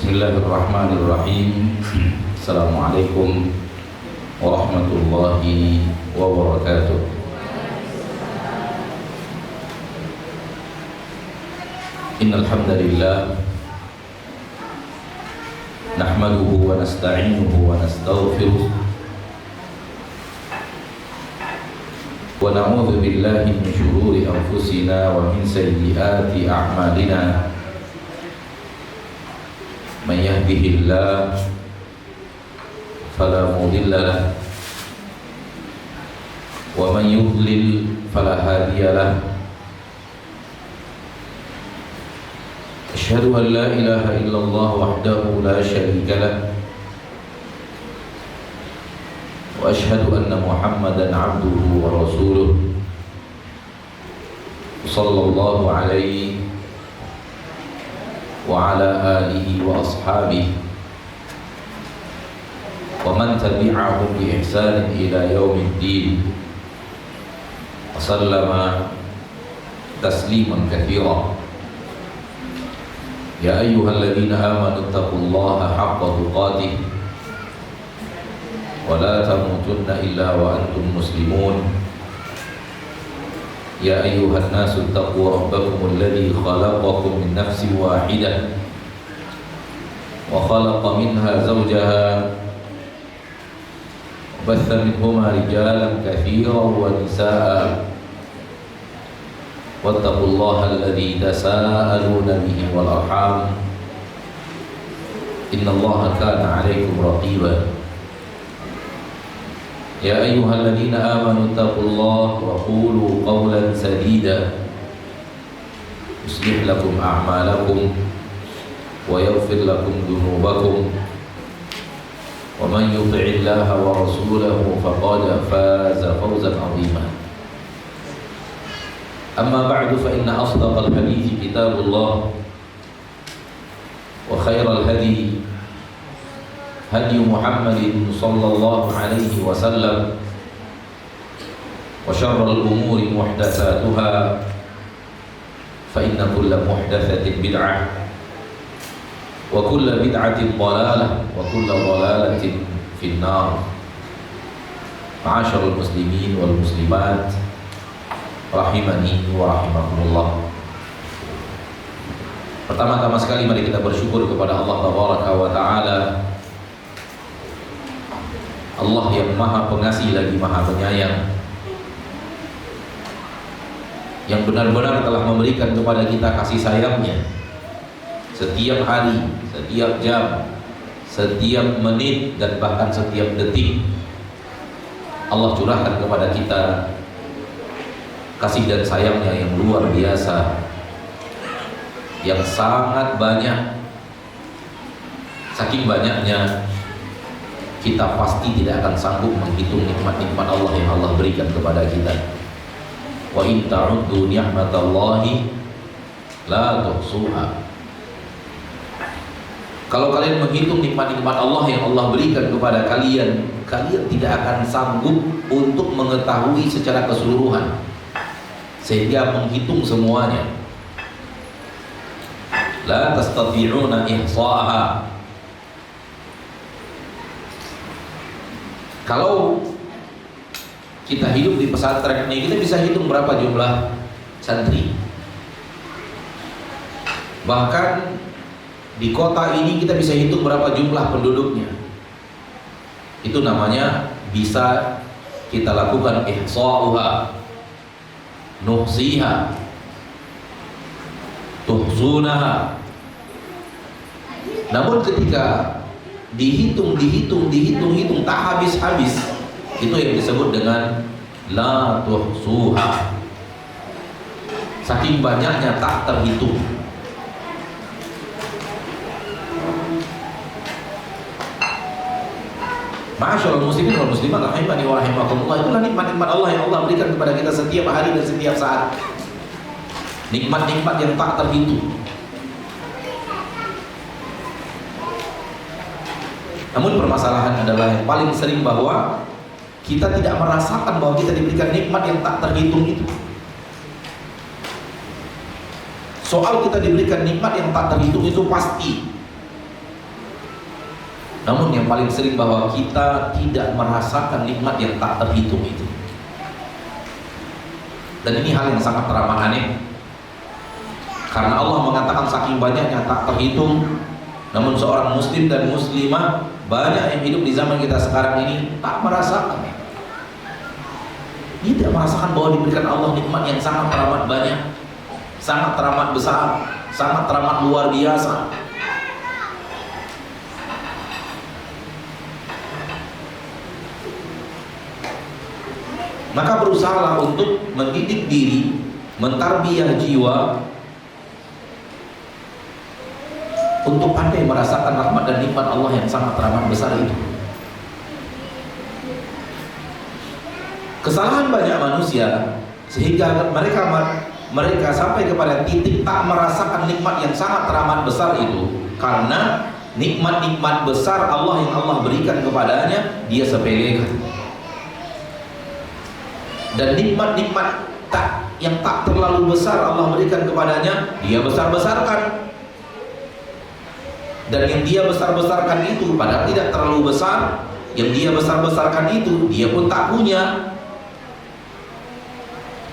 Bismillahirrahmanirrahim. Assalamualaikum warahmatullahi wabarakatuh. Innal hamdalillah nahmaduhu wa nasta'inuhu wa nastaghfiruh wa na'udzu billahi min shururi anfusina wa min sayyiati a'malina. Man yahdihillah fala mudilla lahu wa man yudlil fala hadiya lahu. Asyhadu an la ilaha illallah wahdahu la syarika lahu wa asyhadu anna Muhammadan abduhu wa rasuluh sallallahu alaihi wa ala alihi wa ashabihi wa man tabi'ahum bi ihsanin ila yaumiddin wa sallama tasliman katsira. Ya ayyuhalladzina amanu taqullaha haqqa tuqatih wa la tamutunna illa wa antum muslimun. Ya ayyuhan nasu taqu rabbakum alladzi khalaqakum min nafsin wahidah wa khalaqa minha zawjaha wa batha minhuma rijalan katsiran wa nisaa'a wattaqullaha alladzi tasaaluna bihi wal arham innallaha kana 'alaykum raqiba. Ya ayyuhalladzina amanu taqullaha wa qulu qawlan sadida yuslih lakum a'malakum wa yaghfir lakum dhunubakum wa man yuti'illaha wa rasulahu faqad faza fawzan 'azima. Amma ba'du fa inna asdaqal hadithi kitabullah wa khairal hadi hadi Muhammadin sallallahu alaihi wasallam wa syarrul umuri muhdatsatuha fa inna kulla muhdatsatin bid'ah wa kulla bid'atin dhalalah wa kulla dhalalatin fin nar. Ma'asyiral muslimin wal muslimat rahimani wa rahimakumullah. Pertama-tama sekali mari kita bersyukur kepada Allah tabaraka wa taala, Allah yang maha pengasih lagi maha penyayang, yang benar-benar telah memberikan kepada kita kasih sayangnya setiap hari, setiap jam, setiap menit, dan bahkan setiap detik. Allah curahkan kepada kita kasih dan sayangnya yang luar biasa, yang sangat banyak. Saking banyaknya kita pasti tidak akan sanggup menghitung nikmat-nikmat Allah yang Allah berikan kepada kita. Wa in ta'uddu ni'matallahi la tuhsuha. Kalau kalian menghitung nikmat-nikmat Allah yang Allah berikan kepada kalian, kalian tidak akan sanggup untuk mengetahui secara keseluruhan, sehingga menghitung semuanya. La tastati'una ihsa'aha. Kalau kita hidup di pesantren ini, kita bisa hitung berapa jumlah santri. Bahkan di kota ini kita bisa hitung berapa jumlah penduduknya. Itu namanya bisa kita lakukan ihsa'uha, nuhsiha, tuhsunaha. Namun ketika dihitung tak habis-habis, itu yang disebut dengan la tuhsuha. Saking banyaknya tak terhitung. Ma'asyiral muslimin wal muslimat rahimani wa rahimakumullah. Itulah nikmat-nikmat Allah yang Allah berikan kepada kita setiap hari dan setiap saat. Nikmat-nikmat yang tak terhitung. Namun permasalahan adalah yang paling sering bahwa kita tidak merasakan bahwa kita diberikan nikmat yang tak terhitung itu. Soal kita diberikan nikmat yang tak terhitung itu pasti. Namun yang paling sering bahwa kita tidak merasakan nikmat yang tak terhitung itu. Dan ini hal yang sangat teramat aneh, karena Allah mengatakan saking banyaknya tak terhitung, namun seorang muslim dan muslimah banyak yang hidup di zaman kita sekarang ini tak merasakan. Dia tidak merasakan bahwa diberikan Allah nikmat yang sangat teramat banyak, sangat teramat besar, sangat teramat luar biasa. Maka berusahalah untuk mendidik diri, mentarbiyah jiwa untuk pandai merasakan rahmat dan nikmat Allah yang sangat teramat besar itu. Kesalahan banyak manusia sehingga mereka sampai kepada titik tak merasakan nikmat yang sangat teramat besar itu, karena nikmat-nikmat besar Allah yang Allah berikan kepadanya dia sepelekan. Dan nikmat-nikmat yang tak terlalu besar Allah berikan kepadanya dia besar-besarkan. Dan yang dia besar-besarkan itu padahal tidak terlalu besar, yang dia besar-besarkan itu dia pun tak punya.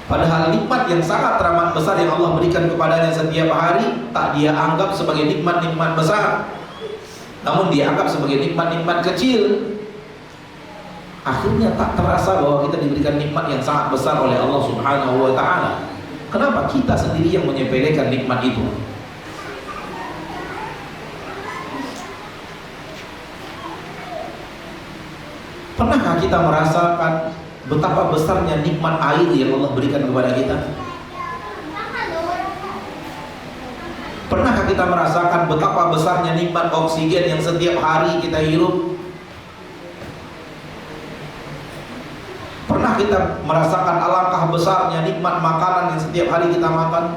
Padahal nikmat yang sangat teramat besar yang Allah berikan kepadanya setiap hari tak dia anggap sebagai nikmat-nikmat besar, namun dia anggap sebagai nikmat-nikmat kecil. Akhirnya tak terasa bahwa kita diberikan nikmat yang sangat besar oleh Allah Subhanahu wa ta'ala. Kenapa kita sendiri yang menyepelekan nikmat itu? Pernahkah kita merasakan betapa besarnya nikmat air yang Allah berikan kepada kita? Pernahkah kita merasakan betapa besarnya nikmat oksigen yang setiap hari kita hirup? Pernah kita merasakan alangkah besarnya nikmat makanan yang setiap hari kita makan?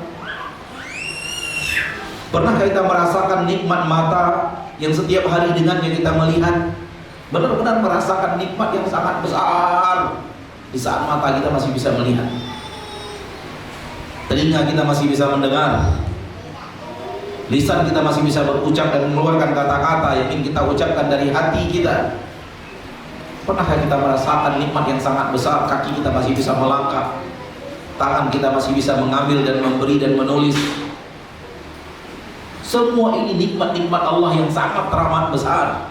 Pernahkah kita merasakan nikmat mata yang setiap hari dengannya kita melihat? Benar-benar merasakan nikmat yang sangat besar di saat mata kita masih bisa melihat, telinga kita masih bisa mendengar, lisan kita masih bisa berucap dan mengeluarkan kata-kata yang ingin kita ucapkan dari hati kita. Pernahkah kita merasakan nikmat yang sangat besar? Kaki kita masih bisa melangkah, tangan kita masih bisa mengambil dan memberi dan menulis. Semua ini nikmat-nikmat Allah yang sangat teramat besar.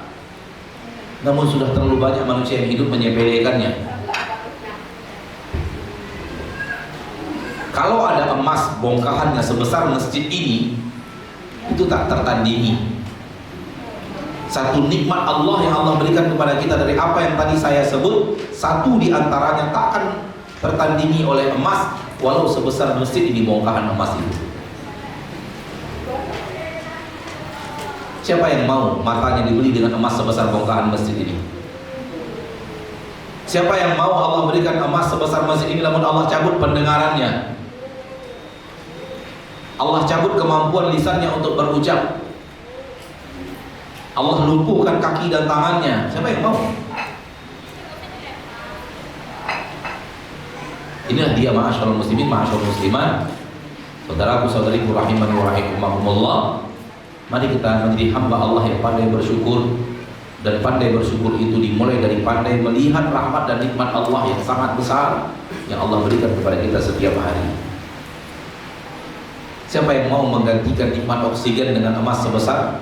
Namun sudah terlalu banyak manusia yang hidup menyepelekannya. Kalau ada emas bongkahannya sebesar masjid ini, itu tak tertandingi. Satu nikmat Allah yang Allah berikan kepada kita dari apa yang tadi saya sebut, satu di antaranya tak akan tertandingi oleh emas, walau sebesar masjid ini bongkahan emas itu. Siapa yang mau matanya dibeli dengan emas sebesar bongkahan masjid ini? Siapa yang mau Allah berikan emas sebesar masjid ini namun Allah cabut pendengarannya, Allah cabut kemampuan lisannya untuk berucap, Allah lumpuhkan kaki dan tangannya? Siapa yang mau? Inilah dia ma'asyarul muslimin, ma'asyarul muslimat, saudaraku saudariku rahimani wa rahimakumullah. Mari kita menjadi hamba Allah yang pandai bersyukur. Dan pandai bersyukur itu dimulai dari pandai melihat rahmat dan nikmat Allah yang sangat besar yang Allah berikan kepada kita setiap hari. Siapa yang mau menggantikan nikmat oksigen dengan emas sebesar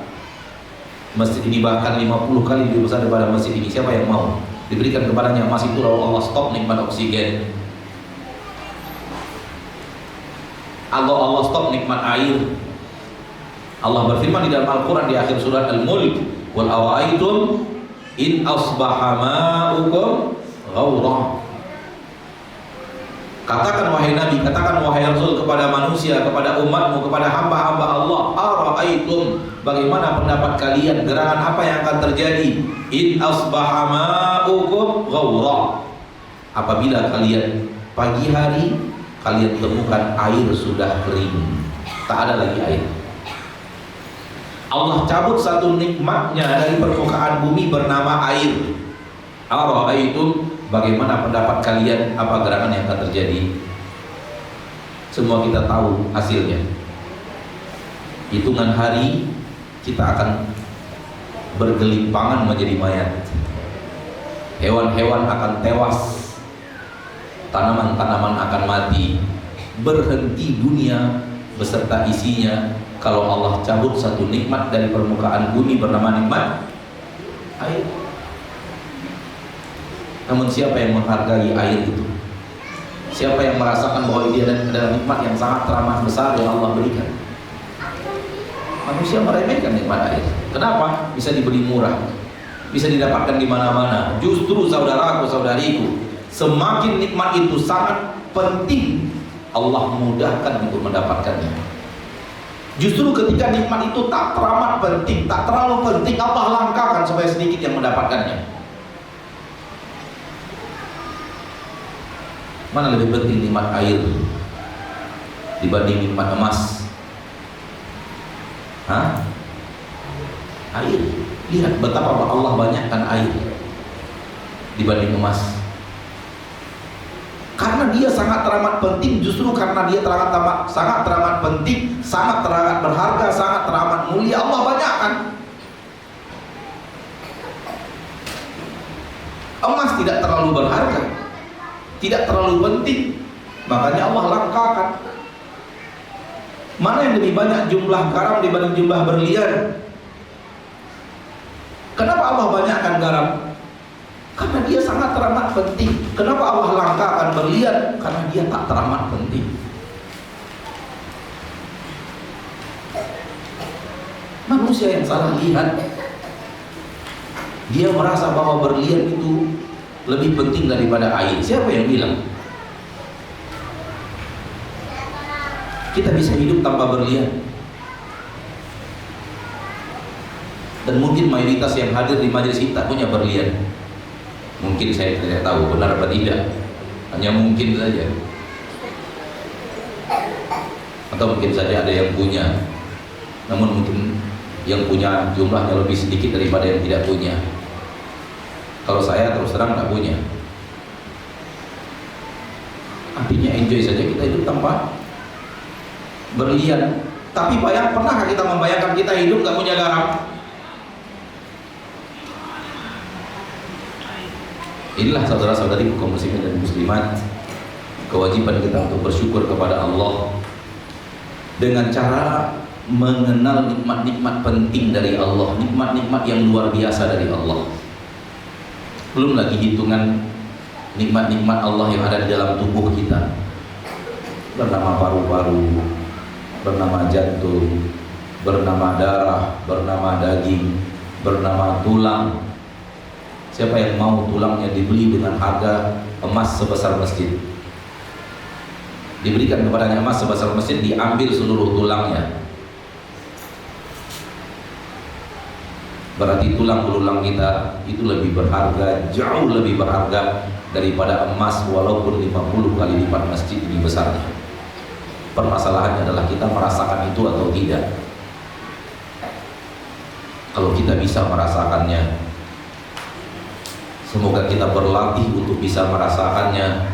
masjid ini, bahkan 50 kali lebih besar daripada masjid ini? Siapa yang mau diberikan kepadanya emas itu lalu Allah stop nikmat oksigen, Allah stop nikmat air? Allah berfirman di dalam Al-Quran di akhir surat Al-Mulk, wal awaitum in asbaha ma'ukum ghawra. Katakan wahai Nabi, katakan wahai Rasul kepada manusia, kepada umatmu, kepada hamba-hamba Allah, ara'aitum, bagaimana pendapat kalian, gerangan apa yang akan terjadi in asbaha ma'ukum ghawra, apabila kalian pagi hari kalian temukan air sudah kering, tak ada lagi air. Allah cabut satu nikmatnya dari permukaan bumi bernama air. Ara'aitum, bagaimana pendapat kalian, apa gerangan yang akan terjadi? Semua kita tahu hasilnya. Hitungan hari kita akan bergelimpangan menjadi mayat. Hewan-hewan akan tewas, tanaman-tanaman akan mati, berhenti dunia beserta isinya kalau Allah cabut satu nikmat dari permukaan bumi bernama nikmat air. Namun siapa yang menghargai air itu? Siapa yang merasakan bahwa dia adalah nikmat yang sangat teramat besar yang Allah berikan? Manusia meremehkan nikmat air. Kenapa? Bisa dibeli murah, bisa didapatkan di mana-mana. Justru saudaraku, saudariku, semakin nikmat itu sangat penting, Allah mudahkan untuk mendapatkannya. Justru ketika nikmat itu tak teramat penting, tak terlalu penting, Allah langkahkan supaya sedikit yang mendapatkannya. Mana lebih penting nikmat air dibanding nikmat emas? Air. Lihat betapa Allah banyakkan air dibanding emas. Karena dia sangat teramat penting, justru karena dia sangat teramat penting, sangat teramat berharga, sangat teramat mulia, Allah banyakkan. Emas tidak terlalu berharga, tidak terlalu penting, makanya Allah langkahkan. Mana yang lebih banyak jumlah garam dibanding jumlah berlian? Kenapa Allah banyakkan garam? Karena dia sangat teramat penting. Kenapa Allah langkahkan berlian? Karena dia tak teramat penting. Manusia yang salah lihat, dia merasa bahwa berlian itu lebih penting daripada air. Siapa yang bilang? Kita bisa hidup tanpa berlian. Dan mungkin mayoritas yang hadir di majelis kita punya berlian. Mungkin saya tidak tahu benar apa tidak, hanya mungkin saja. Atau mungkin saja ada yang punya, namun mungkin yang punya jumlahnya lebih sedikit daripada yang tidak punya. Kalau saya terus terang tidak punya. Artinya enjoy saja kita hidup tanpa berlian. Tapi pernahkah kita membayangkan kita hidup nggak punya garam? Inilah saudara-saudari kaum muslimin dan muslimat, kewajiban kita untuk bersyukur kepada Allah dengan cara mengenal nikmat-nikmat penting dari Allah, nikmat-nikmat yang luar biasa dari Allah. Belum lagi hitungan nikmat-nikmat Allah yang ada di dalam tubuh kita, bernama paru-paru, bernama jantung, bernama darah, bernama daging, bernama tulang. Siapa yang mau tulangnya dibeli dengan harga emas sebesar masjid? Diberikan kepadanya emas sebesar masjid, diambil seluruh tulangnya. Berarti tulang belulang kita itu lebih berharga, jauh lebih berharga daripada emas walaupun 50 kali lipat masjid ini besarnya. Permasalahannya adalah kita merasakan itu atau tidak. Kalau kita bisa merasakannya, semoga kita berlatih untuk bisa merasakannya,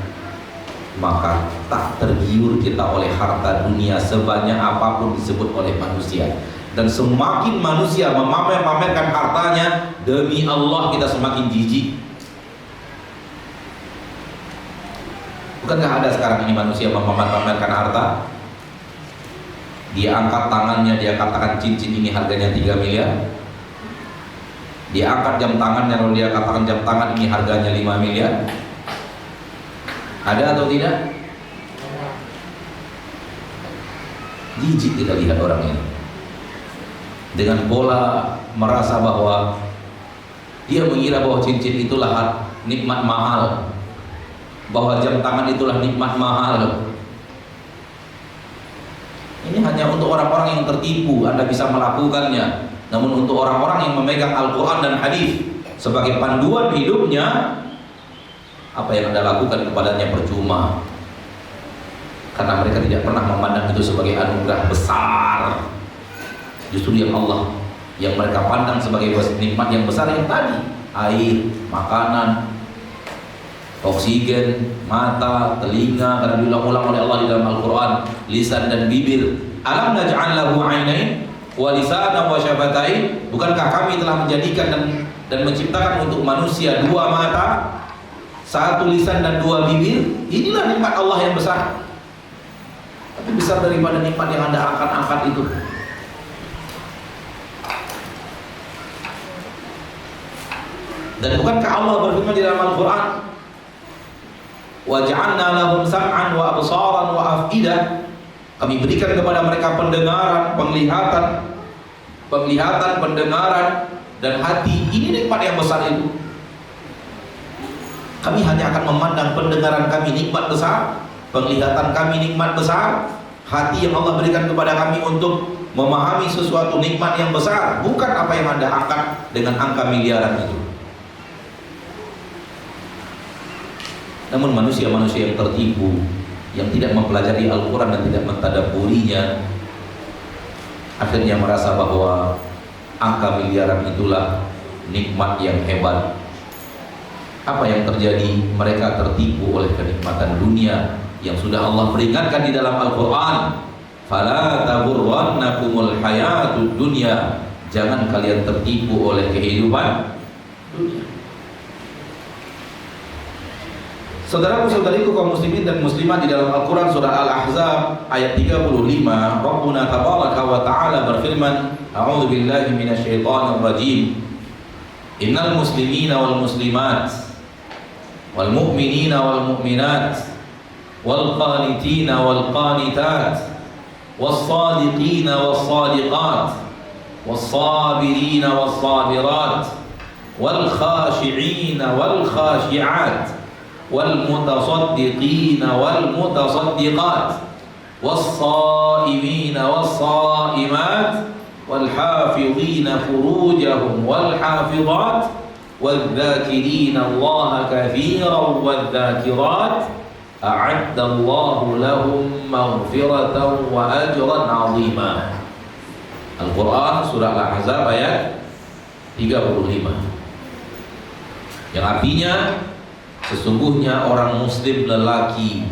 maka tak tergiur kita oleh harta dunia sebanyak apapun disebut oleh manusia. Dan semakin manusia memamerkan hartanya, demi Allah kita semakin jijik. Bukankah ada sekarang ini manusia memamerkan harta? Dia angkat tangannya, dia katakan cincin ini harganya 3 miliar. Dia angkat jam tangannya, kalau dia katakan jam tangan ini harganya 5 miliar. Ada atau tidak? Jijik kita lihat orang ini, dengan pola merasa bahwa dia mengira bahwa cincin itulah nikmat mahal, bahwa jam tangan itulah nikmat mahal. Ini hanya untuk orang-orang yang tertipu. Anda bisa melakukannya. Namun untuk orang-orang yang memegang Al-Quran dan Hadis sebagai panduan hidupnya, apa yang Anda lakukan kepadanya percuma. Karena mereka tidak pernah memandang itu sebagai anugerah besar. Justru yang mereka pandang sebagai nikmat yang besar yang tadi, air, makanan, oksigen, mata, telinga, karena diulang-ulang oleh Allah di dalam Al-Quran, lisan dan bibir. Alam naj'al lahu 'ainain? wa lisanan wa syafatain, bukankah kami telah menjadikan dan menciptakan untuk manusia dua mata, satu lisan dan dua bibir? Inilah nikmat Allah yang besar. Tapi besar daripada nikmat yang Anda angkat-angkat itu. Dan bukankah Allah berfirman di dalam Al-Quran, wa ja'alna lahum sam'an wa absaran wa af'idah, kami berikan kepada mereka pendengaran, penglihatan, pendengaran dan hati. Ini nikmat yang besar itu. Kami hanya akan memandang pendengaran kami nikmat besar, penglihatan kami nikmat besar, hati yang Allah berikan kepada kami untuk memahami sesuatu nikmat yang besar, bukan apa yang Anda angkat dengan angka miliaran itu. Namun manusia-manusia yang tertipu, yang tidak mempelajari Al-Quran dan tidak mentadabburinya, akhirnya merasa bahwa angka miliaran itulah nikmat yang hebat. Apa yang terjadi? Mereka tertipu oleh kenikmatan dunia yang sudah Allah peringatkan di dalam Al-Quran. Fala taghurrannakumul hayatud dunya, jangan kalian tertipu oleh kehidupan dunia. Saudaraku-saudariku kaum muslimin dan muslimat, di dalam Al-Quran surah Al-Ahzab ayat 35, Rabbuna tabaraka wa ta'ala berfirman, A'udzu billahi minasyaitonir rajim. Innal muslimina wal muslimat wal mu'minina wal mu'minat wal qanitina wal qanitat was sadiqina was sadiqat was sabirina was sabirat wal khashi'ina wal khashi'at والمتصدقين والمتصدقات والصائمين والصائمات والحافظين فروجهم والحافظات والذاكرين الله كثيرا والذاكرات أعد الله لهم مغفرة وأجرا عظيما. Al-Quran surah Al-Ahzab ayat 35, yang artinya sesungguhnya orang muslim lelaki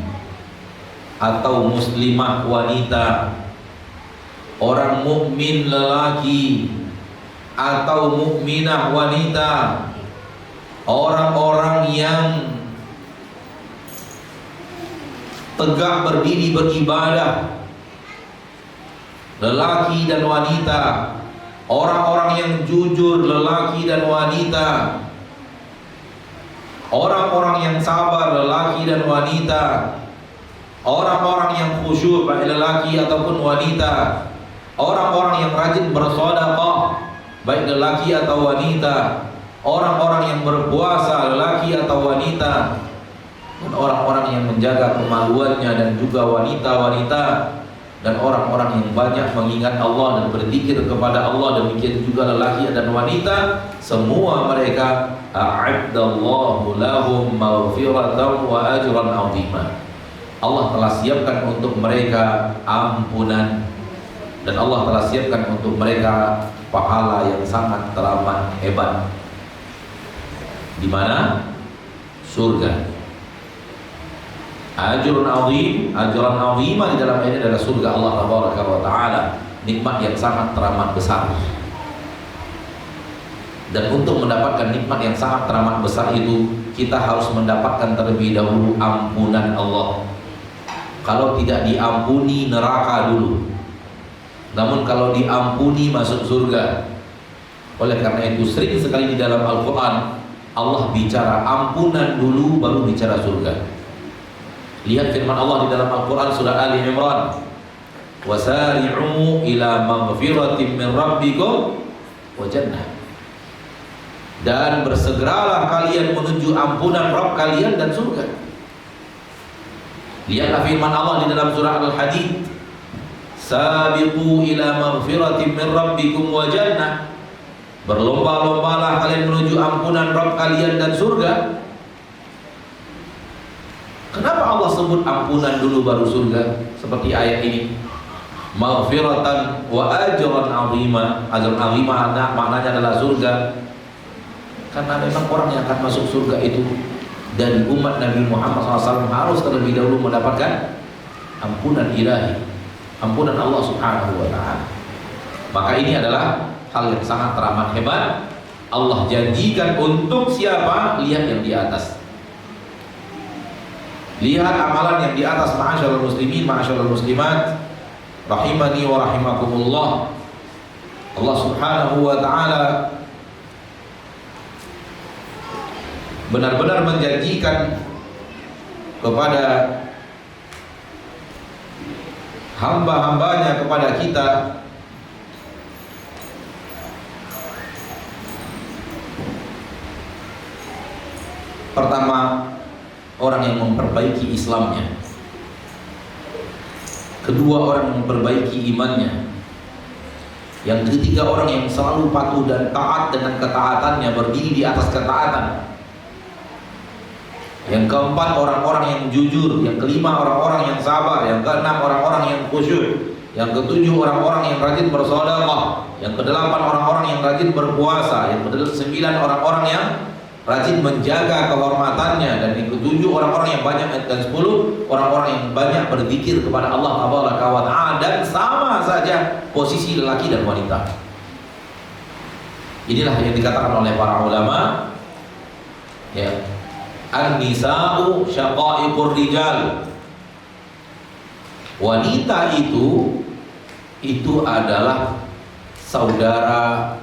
atau muslimah wanita, orang mukmin lelaki atau mukminah wanita, orang-orang yang tegak berdiri beribadah, lelaki dan wanita, orang-orang yang jujur lelaki dan wanita, orang-orang yang sabar lelaki dan wanita, orang-orang yang khusyuk baik lelaki ataupun wanita, orang-orang yang rajin bersedekah baik lelaki atau wanita, orang-orang yang berpuasa lelaki atau wanita, dan orang-orang yang menjaga kemaluannya dan juga wanita-wanita, dan orang-orang yang banyak mengingat Allah dan berzikir kepada Allah, demikian juga lelaki dan wanita, semua mereka a'addallahu lahum maghfiratan wa ajran 'azima. Allah telah siapkan untuk mereka ampunan, dan Allah telah siapkan untuk mereka pahala yang sangat teramat hebat. Di mana? Surga. Ajrun 'azim, ajran 'azima di dalam ayat adalah surga Allah tabaraka wa taala, nikmat yang sangat teramat besar. Dan untuk mendapatkan nikmat yang sangat teramat besar itu, kita harus mendapatkan terlebih dahulu ampunan Allah. Kalau tidak diampuni, neraka dulu. Namun kalau diampuni, masuk surga. Oleh karena itu sering sekali di dalam Al-Quran Allah bicara ampunan dulu, baru bicara surga. Lihat firman Allah di dalam Al-Quran surah Ali Imran, wasari'u ila maghfiratin min rabbikum wa jannah. Dan bersegeralah kalian menuju ampunan Rabb kalian dan surga. Lihatlah firman Allah di dalam surah Al-Hadid, sabiqu ila maghfiratin min rabbikum wa jannah. Berlomba-lombalah kalian menuju ampunan Rabb kalian dan surga. Kenapa Allah sebut ampunan dulu baru surga? Seperti ayat ini, maghfiratan wa ajran 'azima. Ajran 'azima maknanya adalah surga. Karena memang orang yang akan masuk surga itu dari umat Nabi Muhammad SAW harus terlebih dahulu mendapatkan ampunan ilahi, ampunan Allah Subhanahu wa ta'ala. Maka ini adalah hal yang sangat teramat hebat. Allah janjikan untuk siapa? Lihat yang di atas. Lihat amalan yang di atas, ma'asyarul muslimin, ma'asyarul muslimat, rahimani wa rahimakumullah. Allah subhanahu wa ta'ala benar-benar menjanjikan kepada hamba-hambanya, kepada kita, pertama, orang yang memperbaiki Islamnya. Kedua, orang yang memperbaiki imannya. Yang ketiga, orang yang selalu patuh dan taat dengan ketaatannya, berdiri di atas ketaatan. Yang keempat, orang-orang yang jujur. Yang kelima, orang-orang yang sabar. Yang keenam, orang-orang yang khusyuk. Yang ketujuh, orang-orang yang rajin bersedekah. Yang kedelapan, orang-orang yang rajin berpuasa. Yang kesembilan, orang-orang yang rajin menjaga kehormatannya. Dan yang ketujuh, orang-orang yang banyak, dan 10, orang-orang yang banyak berzikir kepada Allah Tabaraka wa Ta'ala. Dan sama saja posisi lelaki dan wanita. Inilah yang dikatakan oleh para ulama, ya, an-nisa'u syaqa'iqur rijal. Wanita itu adalah saudara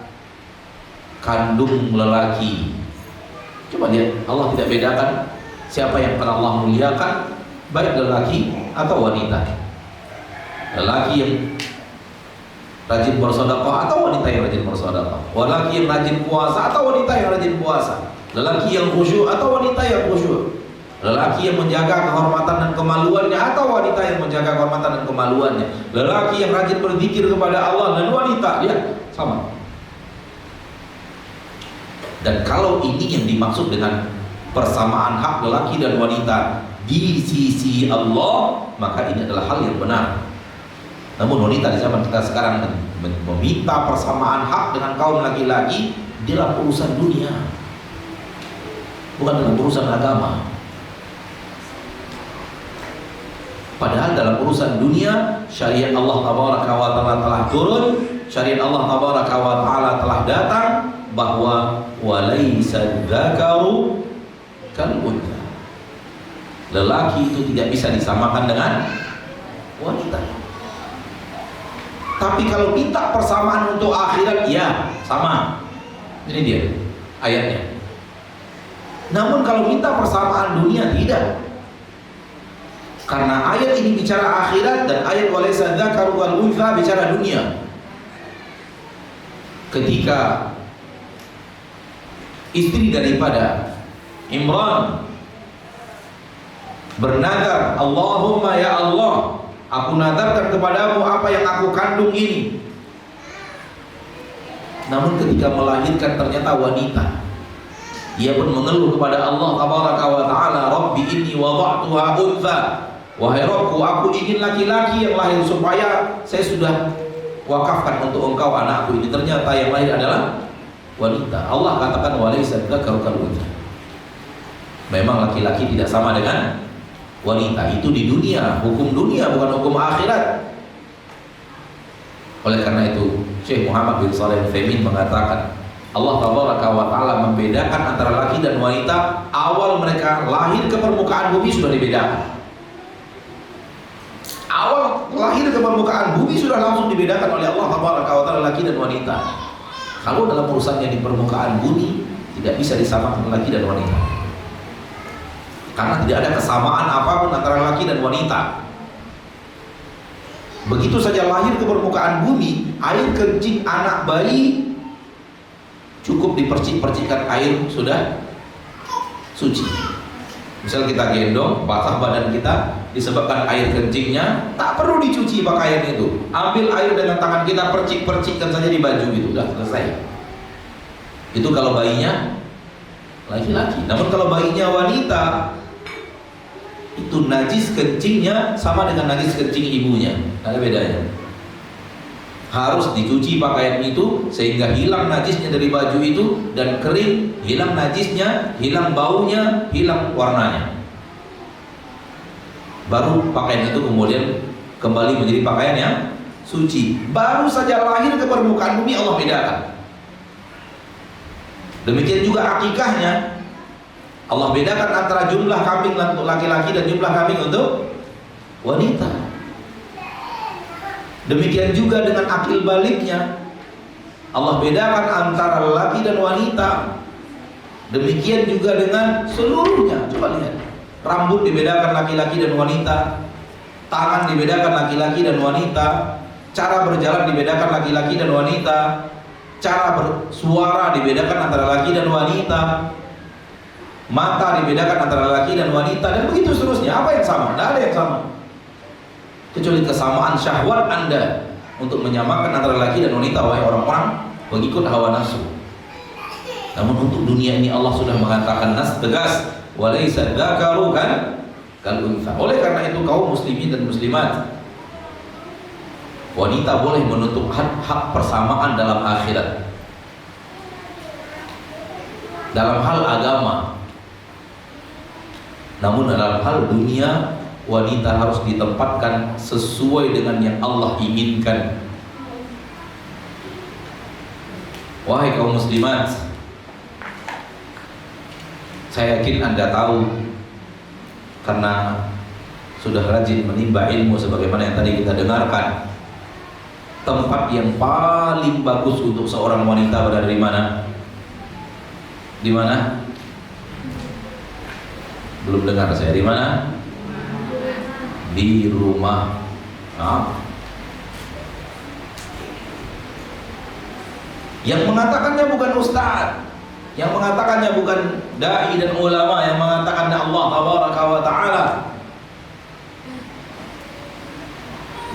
kandung lelaki. Coba lihat, Allah tidak bedakan siapa yang akan Allah muliakan, baik lelaki atau wanita. Lelaki yang rajin bersedekah atau wanita yang rajin bersedekah. Lelaki yang rajin puasa atau wanita yang rajin puasa. Lelaki yang khusyuk atau wanita yang khusyuk. Lelaki yang menjaga kehormatan dan kemaluannya atau wanita yang menjaga kehormatan dan kemaluannya. Lelaki yang rajin berzikir kepada Allah dan wanita, ya sama. Dan kalau ini yang dimaksud dengan persamaan hak lelaki dan wanita di sisi Allah, maka ini adalah hal yang benar. Namun wanita di zaman kita sekarang meminta persamaan hak dengan kaum laki-laki dalam urusan dunia, bukan dalam urusan agama. Padahal dalam urusan dunia, syariat Allah Tabaraka wa Ta'ala telah turun, syariat Allah Tabaraka wa Ta'ala telah datang, bahwa walaysa dzakaru kal untha. Lelaki itu tidak bisa disamakan dengan wanita. Tapi kalau minta persamaan untuk akhirat, ya sama. Ini dia ayatnya. Namun kalau minta persamaan dunia, tidak. Karena ayat ini bicara akhirat dan ayat walaysa dzakaru kal untha bicara dunia. Ketika istri daripada Imran bernadar, Allahumma ya Allah, aku nadarkan kepadamu apa yang aku kandung ini. Namun ketika melahirkan ternyata wanita, ia pun mengeluh kepada Allah Tabaraka wa Ta'ala, Rabbi inni wada'tuha untha. Wahai Rabbku, aku ingin laki-laki yang lahir supaya saya sudah wakafkan untuk engkau anakku ini. Ternyata yang lahir adalah wanita. Allah katakan walaysa dzakaru kal untha. Memang laki-laki tidak sama dengan wanita. Itu di dunia, hukum dunia, bukan hukum akhirat. Oleh karena itu Syekh Muhammad bin Shalih Al-Utsaimin mengatakan, Allah Tabaraka wa Ta'ala membedakan antara laki dan wanita awal mereka lahir ke permukaan bumi sudah dibedakan. Awal lahir ke permukaan bumi sudah langsung dibedakan oleh Allah Tabaraka wa Ta'ala laki dan wanita. Kalau dalam urusannya di permukaan bumi tidak bisa disamakan laki dan wanita, karena tidak ada kesamaan apapun antara laki dan wanita. Begitu saja lahir ke permukaan bumi, air kencing anak bayi cukup dipercik-percikkan air sudah suci. Misal kita gendong, basah badan kita disebabkan air kencingnya, tak perlu dicuci pakaian itu. Ambil air dengan tangan kita, percik-percikkan saja di baju itu, sudah selesai. Itu kalau bayinya laki-laki. Namun kalau bayinya wanita, itu najis kencingnya sama dengan najis kencing ibunya, ada bedanya. Harus dicuci pakaian itu sehingga hilang najisnya dari baju itu dan kering, hilang najisnya, hilang baunya, hilang warnanya. Baru pakaian itu kemudian kembali menjadi pakaian yang suci. Baru saja lahir ke permukaan bumi Allah bedakan. Demikian juga akikahnya, Allah bedakan antara jumlah kambing untuk laki-laki dan jumlah kambing untuk wanita. Demikian juga dengan akil baliknya, Allah bedakan antara laki dan wanita. Demikian juga dengan seluruhnya. Coba lihat, rambut dibedakan laki-laki dan wanita, tangan dibedakan laki-laki dan wanita, cara berjalan dibedakan laki-laki dan wanita, cara bersuara dibedakan antara laki dan wanita, mata dibedakan antara laki dan wanita, dan begitu seterusnya. Apa yang sama? Tidak ada yang sama, kecuali kesamaan syahwat Anda untuk menyamakan antara laki dan wanita, wahai orang-orang pengikut hawa nafsu. Namun untuk dunia ini Allah sudah mengatakan nas tegas, walaysa dzakaru kal untha. Oleh karena itu kaum muslimin dan muslimat, wanita boleh menuntut hak persamaan dalam akhirat, dalam hal agama. Namun dalam hal dunia, wanita harus ditempatkan sesuai dengan yang Allah inginkan. Wahai kaum muslimat, saya yakin Anda tahu karena sudah rajin menimba ilmu sebagaimana yang tadi kita dengarkan. Tempat yang paling bagus untuk seorang wanita berada di mana? Di mana? Belum dengar saya. Di mana? Di rumah. Yang mengatakannya bukan ustaz, yang mengatakannya bukan dai dan ulama, yang mengatakannya Allah tabaraka wa ta'ala.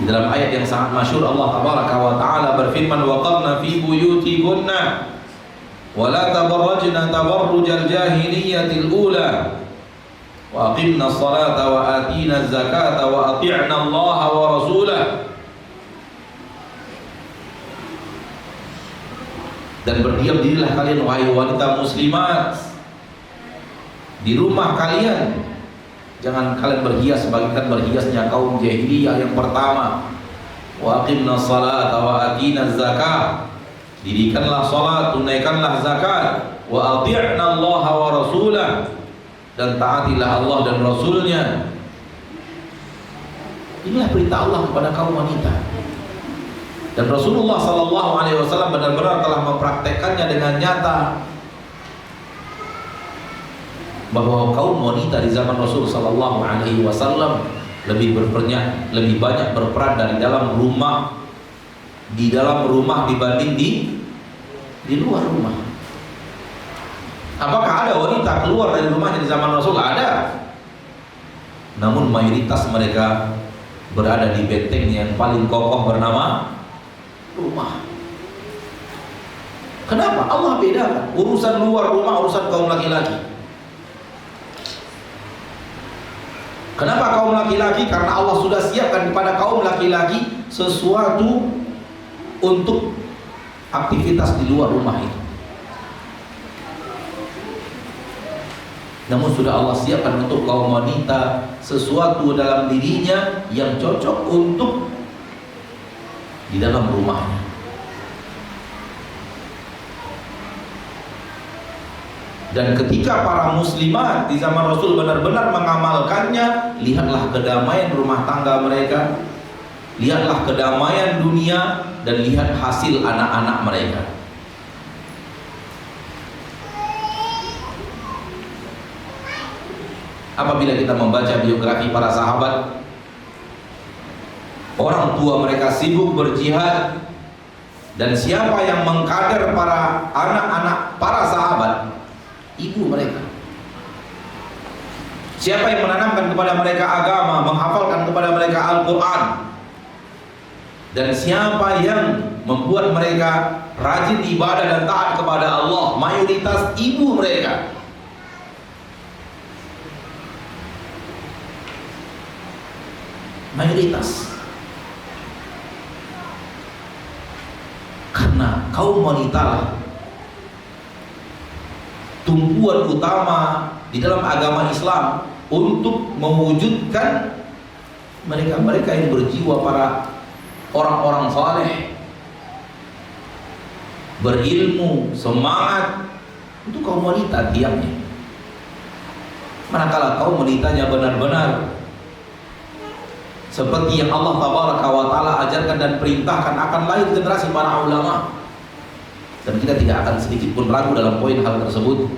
Di dalam ayat yang sangat masyhur Allah tabaraka wa ta'ala berfirman, waqarna fi buyutikunna wa la tabarrajna tabarrujal jahiliyatil ula wa aqimna as-salata wa atina az-zakata wa ati'na Allah wa rasulah. Dan berdiam dirilah kalian wahai wanita muslimat di rumah kalian. Jangan kalian berhias bagaikan berhiasnya kaum jahiliyah yang pertama. Wa aqimna salata wa atina zakat. Dirikanlah salat, tunaikanlah zakat. Wa ati'na Allah wa rasulah. Dan taatilah Allah dan Rasulnya. Inilah perintah Allah kepada kaum wanita. Dan Rasulullah SAW benar-benar telah mempraktekkannya dengan nyata, bahwa kaum wanita di zaman Rasul SAW lebih banyak berperan dari dalam rumah, di dalam rumah dibanding di luar rumah. Apakah ada wanita keluar dari rumahnya di zaman Rasul? Ada. Namun mayoritas mereka berada di benteng yang paling kokoh bernama rumah. Kenapa? Allah bedakan urusan luar rumah, urusan kaum laki-laki. Kenapa kaum laki-laki? Karena Allah sudah siapkan kepada kaum laki-laki sesuatu untuk aktivitas di luar rumah itu. Namun sudah Allah siapkan untuk kaum wanita sesuatu dalam dirinya yang cocok untuk di dalam rumahnya. Dan ketika para muslimat di zaman Rasul benar-benar mengamalkannya, lihatlah kedamaian rumah tangga mereka, lihatlah kedamaian dunia, dan lihat hasil anak-anak mereka. Apabila kita membaca biografi para sahabat, orang tua mereka sibuk berjihad, dan siapa yang mengkader para anak-anak para sahabat? Ibu mereka. Siapa yang menanamkan kepada mereka agama, menghafalkan kepada mereka Al-Quran? Dan siapa yang membuat mereka rajin ibadah dan taat kepada Allah? Mayoritas ibu mereka. Mayoritas. Karena kaum wanita lah tumpuan utama di dalam agama Islam untuk mewujudkan mereka-mereka yang berjiwa para orang-orang saleh, berilmu, semangat, itu kaum wanita tiangnya. Manakala kaum wanitanya benar-benar seperti yang Allah Tabaraka wa Ta'ala ajarkan dan perintahkan, akan lahir generasi para ulama. Dan kita tidak akan sedikit pun ragu dalam poin hal tersebut.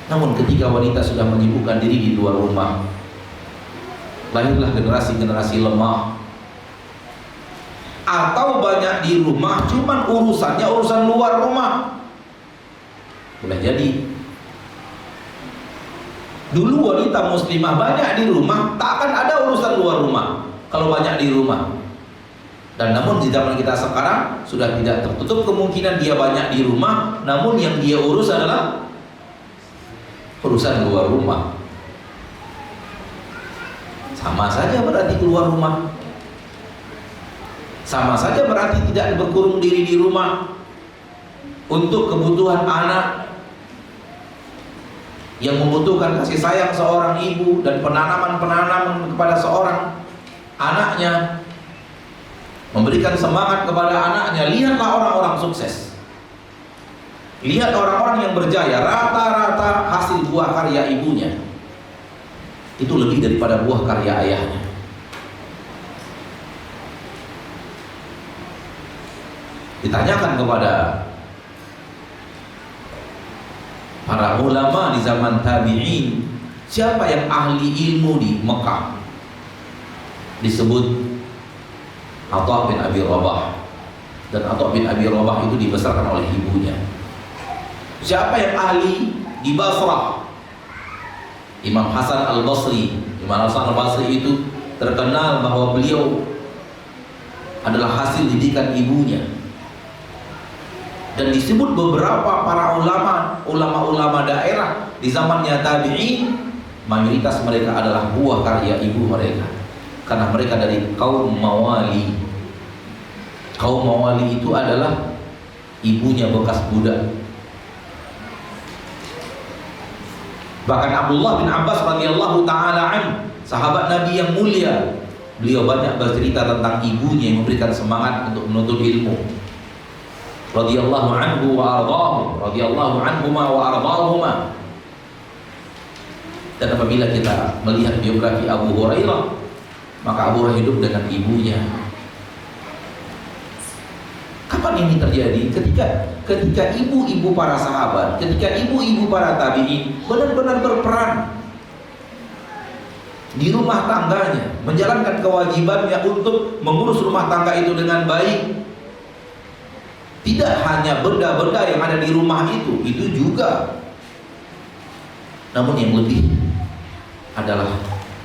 Namun ketika wanita sudah menyibukkan diri di luar rumah, lahirlah generasi-generasi lemah. Atau banyak di rumah, cuman urusannya urusan luar rumah. Boleh jadi dulu wanita muslimah banyak di rumah, tak akan ada urusan luar rumah kalau banyak di rumah. Dan namun di zaman kita sekarang sudah tidak tertutup kemungkinan dia banyak di rumah, namun yang dia urus adalah urusan luar rumah. Sama saja berarti keluar rumah, sama saja berarti tidak berkurung diri di rumah untuk kebutuhan anak yang membutuhkan kasih sayang seorang ibu dan penanaman-penanaman kepada seorang anaknya, memberikan semangat kepada anaknya. Lihatlah orang-orang sukses, lihat orang-orang yang berjaya, rata-rata hasil buah karya ibunya itu lebih daripada buah karya ayahnya. Ditanyakan kepada para ulama di zaman tabi'in, siapa yang ahli ilmu di Mekah? Disebut Atha bin Abi Rabah. Dan Atha bin Abi Rabah itu dibesarkan oleh ibunya. Siapa yang ahli di Basrah? Imam Hasan Al-Basri. Imam Hasan Al-Basri itu terkenal bahwa beliau adalah hasil didikan ibunya. Dan disebut beberapa para ulama daerah di zamannya tabi'in, mayoritas mereka adalah buah karya ibu mereka, karena mereka dari kaum Mawali. Kaum Mawali itu adalah ibunya bekas budak. Bahkan Abdullah bin Abbas radhiyallahu taala an, sahabat Nabi yang mulia, beliau banyak bercerita tentang ibunya yang memberikan semangat untuk menuntut ilmu. Radhiyallahu anhu wa ardhahu, radhiyallahu anhuma wa ardhahuma. Dan apabila kita melihat biografi Abu Hurairah, maka Abu Hurairah hidup dengan ibunya. Kapan ini terjadi? Ketika ibu-ibu para sahabat, ketika ibu-ibu para tabi'in benar-benar berperan di rumah tangganya, menjalankan kewajibannya untuk mengurus rumah tangga itu dengan baik. Tidak hanya benda-benda yang ada di rumah itu juga, namun yang lebih adalah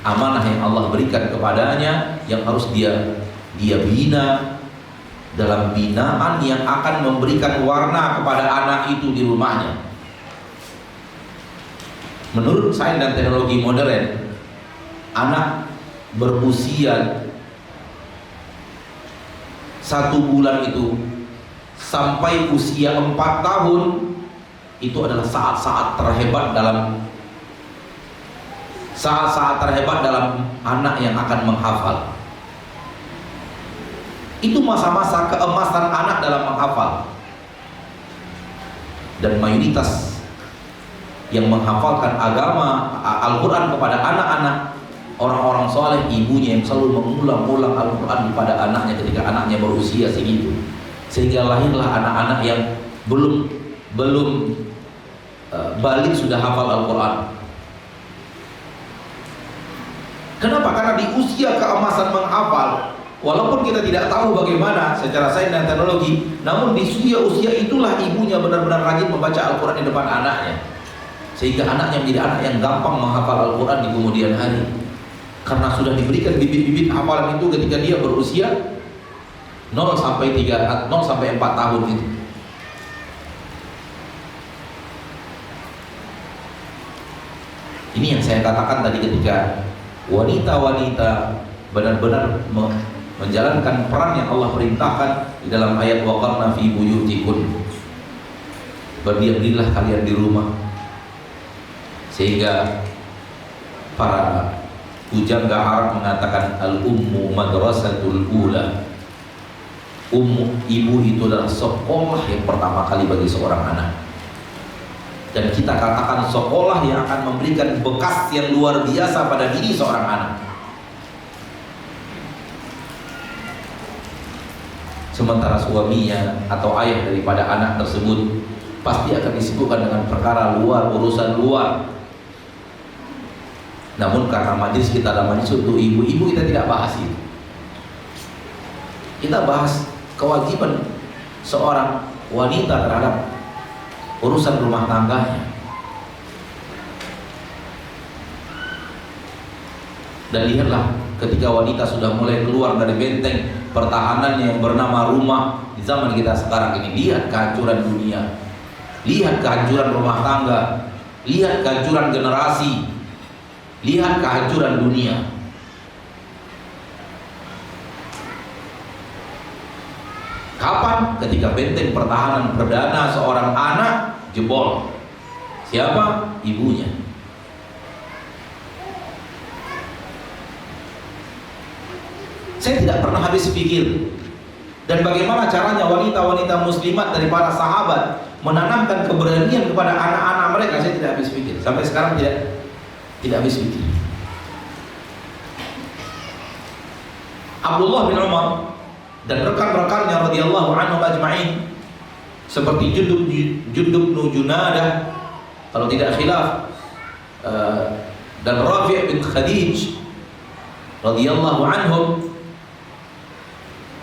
amanah yang Allah berikan kepadanya, yang harus dia bina dalam binaan yang akan memberikan warna kepada anak itu di rumahnya. Menurut sains dan teknologi modern, anak berusia 1 bulan itu sampai usia 4 tahun itu adalah saat-saat terhebat dalam anak yang akan menghafal. Itu masa-masa keemasan anak dalam menghafal. Dan mayoritas yang menghafalkan agama Al-Quran kepada anak-anak, orang-orang soleh, ibunya yang selalu mengulang-ulang Al-Quran kepada anaknya ketika anaknya berusia segitu. Sehingga lahirlah anak-anak yang belum balik sudah hafal Al-Quran. Kenapa? Karena di usia keemasan menghafal, walaupun kita tidak tahu bagaimana secara sains dan teknologi, namun di usia itulah ibunya benar-benar rajin membaca Al-Quran di depan anaknya, sehingga anaknya menjadi anak yang gampang menghafal Al-Quran di kemudian hari, karena sudah diberikan bibit-bibit hafalan itu ketika dia berusia 0 sampai 4 tahun itu. Ini yang saya katakan tadi, ketika wanita-wanita benar-benar menjalankan peran yang Allah perintahkan di dalam ayat waqarna fi buyutikun, berdiam-dirilah kalian di rumah, sehingga para Pujangga Arab mengatakan al-ummu madrasatul ula. Ibu itu adalah sekolah yang pertama kali bagi seorang anak. Dan kita katakan sekolah yang akan memberikan bekas yang luar biasa pada diri seorang anak. Sementara suaminya atau ayah daripada anak tersebut pasti akan disibukkan dengan perkara luar, urusan luar. Namun karena majelis kita adalah majelis untuk ibu-ibu, kita tidak bahas itu. Kita bahas kewajiban seorang wanita terhadap urusan rumah tangganya. Dan lihatlah, ketika wanita sudah mulai keluar dari benteng pertahanannya yang bernama rumah di zaman kita sekarang ini, lihat kehancuran dunia, lihat kehancuran rumah tangga, lihat kehancuran generasi, lihat kehancuran dunia. Kapan? Ketika benteng pertahanan perdana seorang anak jebol. Siapa? Ibunya. Saya tidak pernah habis pikir, dan bagaimana caranya wanita-wanita muslimat dari para sahabat menanamkan keberanian kepada anak-anak mereka. Saya tidak habis pikir. Sampai sekarang tidak habis pikir. Abdullah bin Umar dan rekan-rekannya radhiyallahu anhum ajma'in, seperti Jundub bin Junadah kalau tidak khilaf, dan Rafi' bin Khadij radhiyallahu anhum,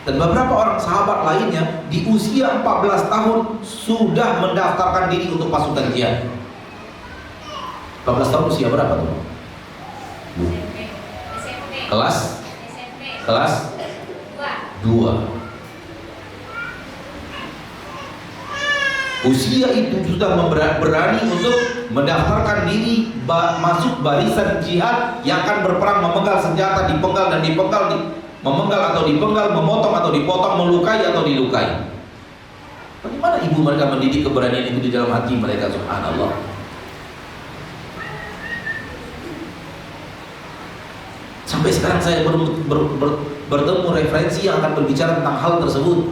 dan beberapa orang sahabat lainnya di usia 14 tahun sudah mendaftarkan diri untuk pasukan jihad. 14 tahun usia berapa tuh? Kelas 2. Usia itu sudah berani untuk mendaftarkan diri masuk barisan jihad yang akan berperang, memenggal senjata, dipenggal dan dipenggal, memenggal atau dipenggal, memotong atau dipotong, melukai atau dilukai. Bagaimana ibu mereka mendidik keberanian itu di dalam hati mereka? Subhanallah. Sampai sekarang saya bertemu referensi yang akan berbicara tentang hal tersebut.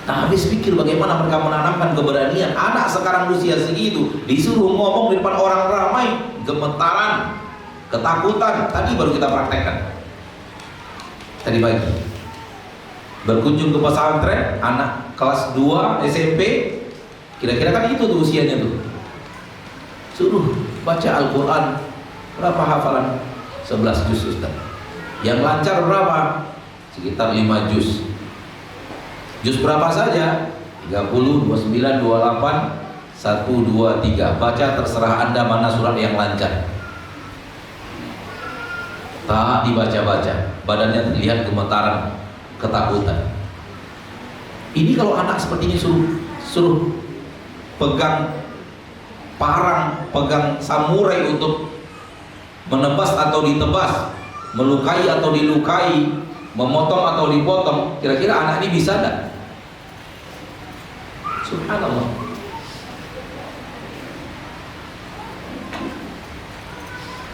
Nah, habis pikir bagaimana mereka menanamkan keberanian. Anak sekarang usia segitu disuruh ngomong di depan orang ramai, gemetaran, ketakutan. Tadi baru kita praktekkan, tadi pagi berkunjung ke pesantren, anak kelas 2 SMP, kira-kira kan itu tuh usianya tuh. Suruh baca Al-Quran, berapa hafalan? 11 juz Ustaz. Yang lancar berapa? Sekitar 5 juz. Juz berapa saja? 30, 29, 28, 1, 2, 3. Baca terserah Anda mana surat yang lancar. Tak dibaca-baca, badannya terlihat gemetaran, ketakutan. Ini kalau anak seperti ini suruh pegang parang, pegang samurai untuk menebas atau ditebas, melukai atau dilukai, memotong atau dipotong, kira-kira anak ini bisa enggak? Subhanallah.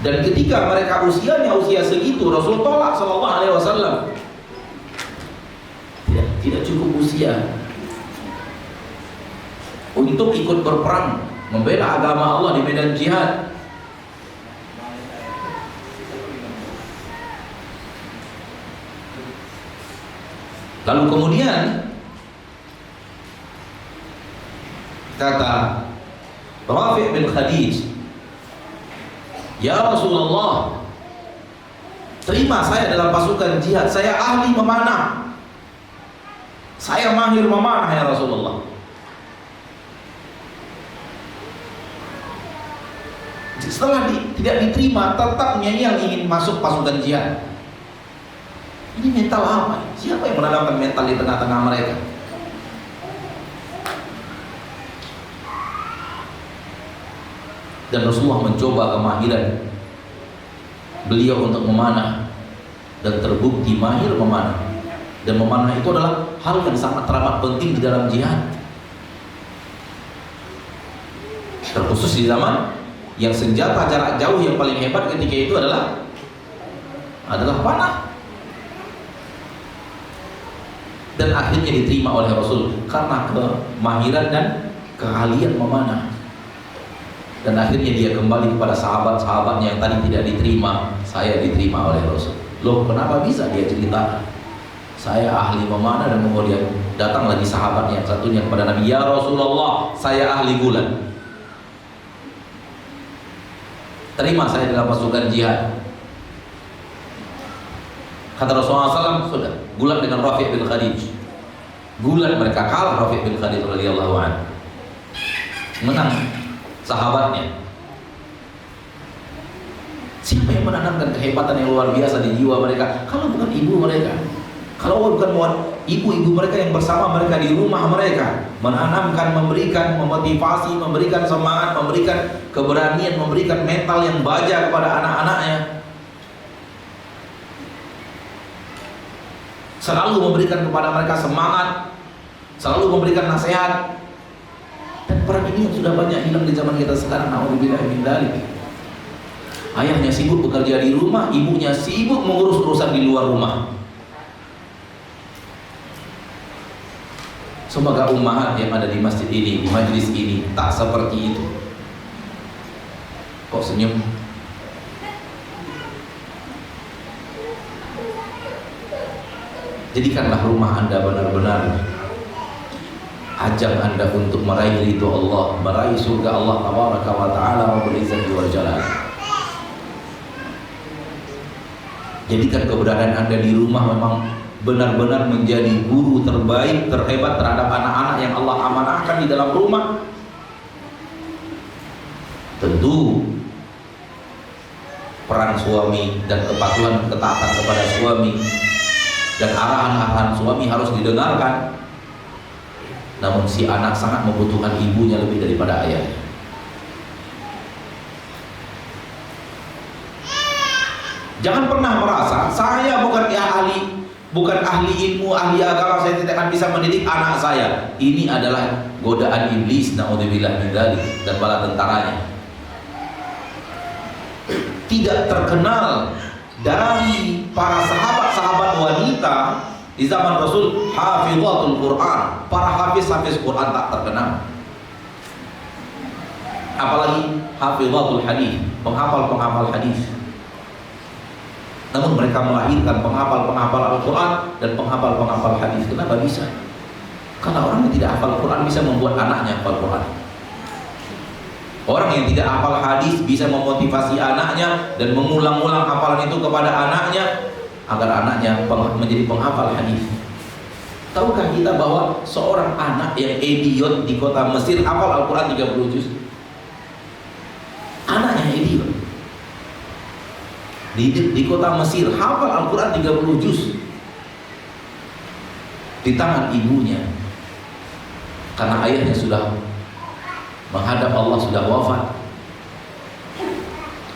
Dan ketika mereka usianya usia segitu, Rasul tolak sallallahu alaihi wasallam. Tidak cukup usia untuk ikut berperang membela agama Allah di medan jihad. Lalu kemudian kata Rafi' bin Khadij, "Ya Rasulullah, terima saya dalam pasukan jihad. Saya ahli memanah. Saya mahir memanah ya Rasulullah." Setelah tidak diterima, tetap yang ingin masuk pasukan jihad. Ini mental apa? Siapa yang menanamkan mental di tengah-tengah mereka? Dan Rasulullah mencoba kemahiran beliau untuk memanah, dan terbukti mahir memanah. Dan memanah itu adalah hal yang sangat teramat penting di dalam jihad, terkhusus di zaman Yang senjata jarak jauh yang paling hebat ketika itu adalah panah. Dan akhirnya diterima oleh Rasul karena kemahiran dan keahlian memanah. Dan akhirnya dia kembali kepada sahabat-sahabatnya yang tadi tidak diterima. Saya diterima oleh Rasul. Loh, kenapa bisa? Dia cerita, saya ahli memanah. Dan kemudian datang lagi sahabatnya yang satunya kepada Nabi, ya Rasulullah, saya ahli gulat. Terima saya dalam pasukan jihad. Kata Rasulullah SAW, sudah, gulat dengan Rafi' bin Khadij. Gulat, mereka kalah Rafi' bin Khadij radhiyallahu anhu. Menang sahabatnya. Siapa yang menanamkan kehebatan yang luar biasa di jiwa mereka? Kalau bukan ibu mereka. Kalau bukan ibu-ibu mereka yang bersama mereka di rumah mereka, menanamkan, memberikan memotivasi, memberikan semangat, memberikan keberanian, memberikan mental yang baja kepada anak-anaknya. Selalu memberikan kepada mereka semangat, selalu memberikan nasihat. Dan peran ini yang sudah banyak hilang di zaman kita sekarang. Na'udzubillah min dzalik. Ayahnya sibuk bekerja di rumah, ibunya sibuk mengurus urusan di luar rumah. Semoga ummahat yang ada di masjid ini, di majlis ini, tak seperti itu. Kok senyum? Jadikanlah rumah Anda benar-benar ajang Anda untuk meraih ridho Allah, meraih surga Allah tabaraka wa ta'ala rabbul izzati wal jalal. Jadikan keberadaan Anda di rumah memang benar-benar menjadi guru terbaik, terhebat terhadap anak-anak yang Allah amanahkan di dalam rumah. Tentu peran suami dan kepatuhan, ketaatan kepada suami dan arahan-arahan suami harus didengarkan. Namun si anak sangat membutuhkan ibunya lebih daripada ayahnya. Jangan pernah merasa saya bukan ahli ilmu, ahli agama, saya tidak akan bisa mendidik anak saya. Ini adalah godaan iblis, naudzubillah min dzalik, dan bala tentaranya. Tidak terkenal dari para sahabat-sahabat wanita di zaman Rasul hafizatul Quran, para hafiz Quran tak terkenal. Apalagi hafizatul hadis, penghafal hadis. Namun mereka melahirkan penghafal Al-Quran dan penghafal hadis. Kenapa bisa? Karena orang yang tidak hafal Quran bisa membuat anaknya hafal Quran. Orang yang tidak hafal hadis bisa memotivasi anaknya dan mengulang-ulang hafalan itu kepada anaknya agar anaknya menjadi penghafal hadis. Tahukah kita bahwa seorang anak yang idiot di kota Mesir hafal Al-Quran 30 juz? Anaknya idiot di kota Mesir hafal Al-Quran 30 juz di tangan ibunya, karena ayahnya sudah menghadap Allah, sudah wafat.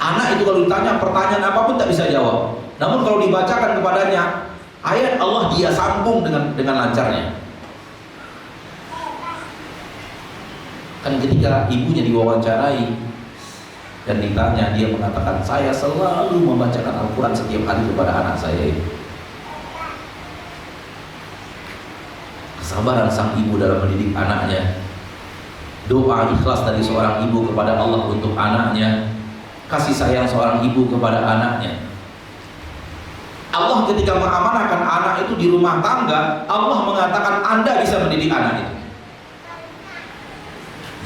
Anak itu kalau ditanya pertanyaan apapun tak bisa jawab. Namun kalau dibacakan kepadanya ayat Allah, dia sambung dengan lancarnya. Kan ketika ibunya diwawancarai dan ditanya, dia mengatakan, saya selalu membacakan Al-Quran setiap hari kepada anak saya. Kesabaran sang ibu dalam mendidik anaknya, doa ikhlas dari seorang ibu kepada Allah untuk anaknya, kasih sayang seorang ibu kepada anaknya. Allah ketika mengamanahkan anak itu di rumah tangga, Allah mengatakan Anda bisa mendidik anak itu.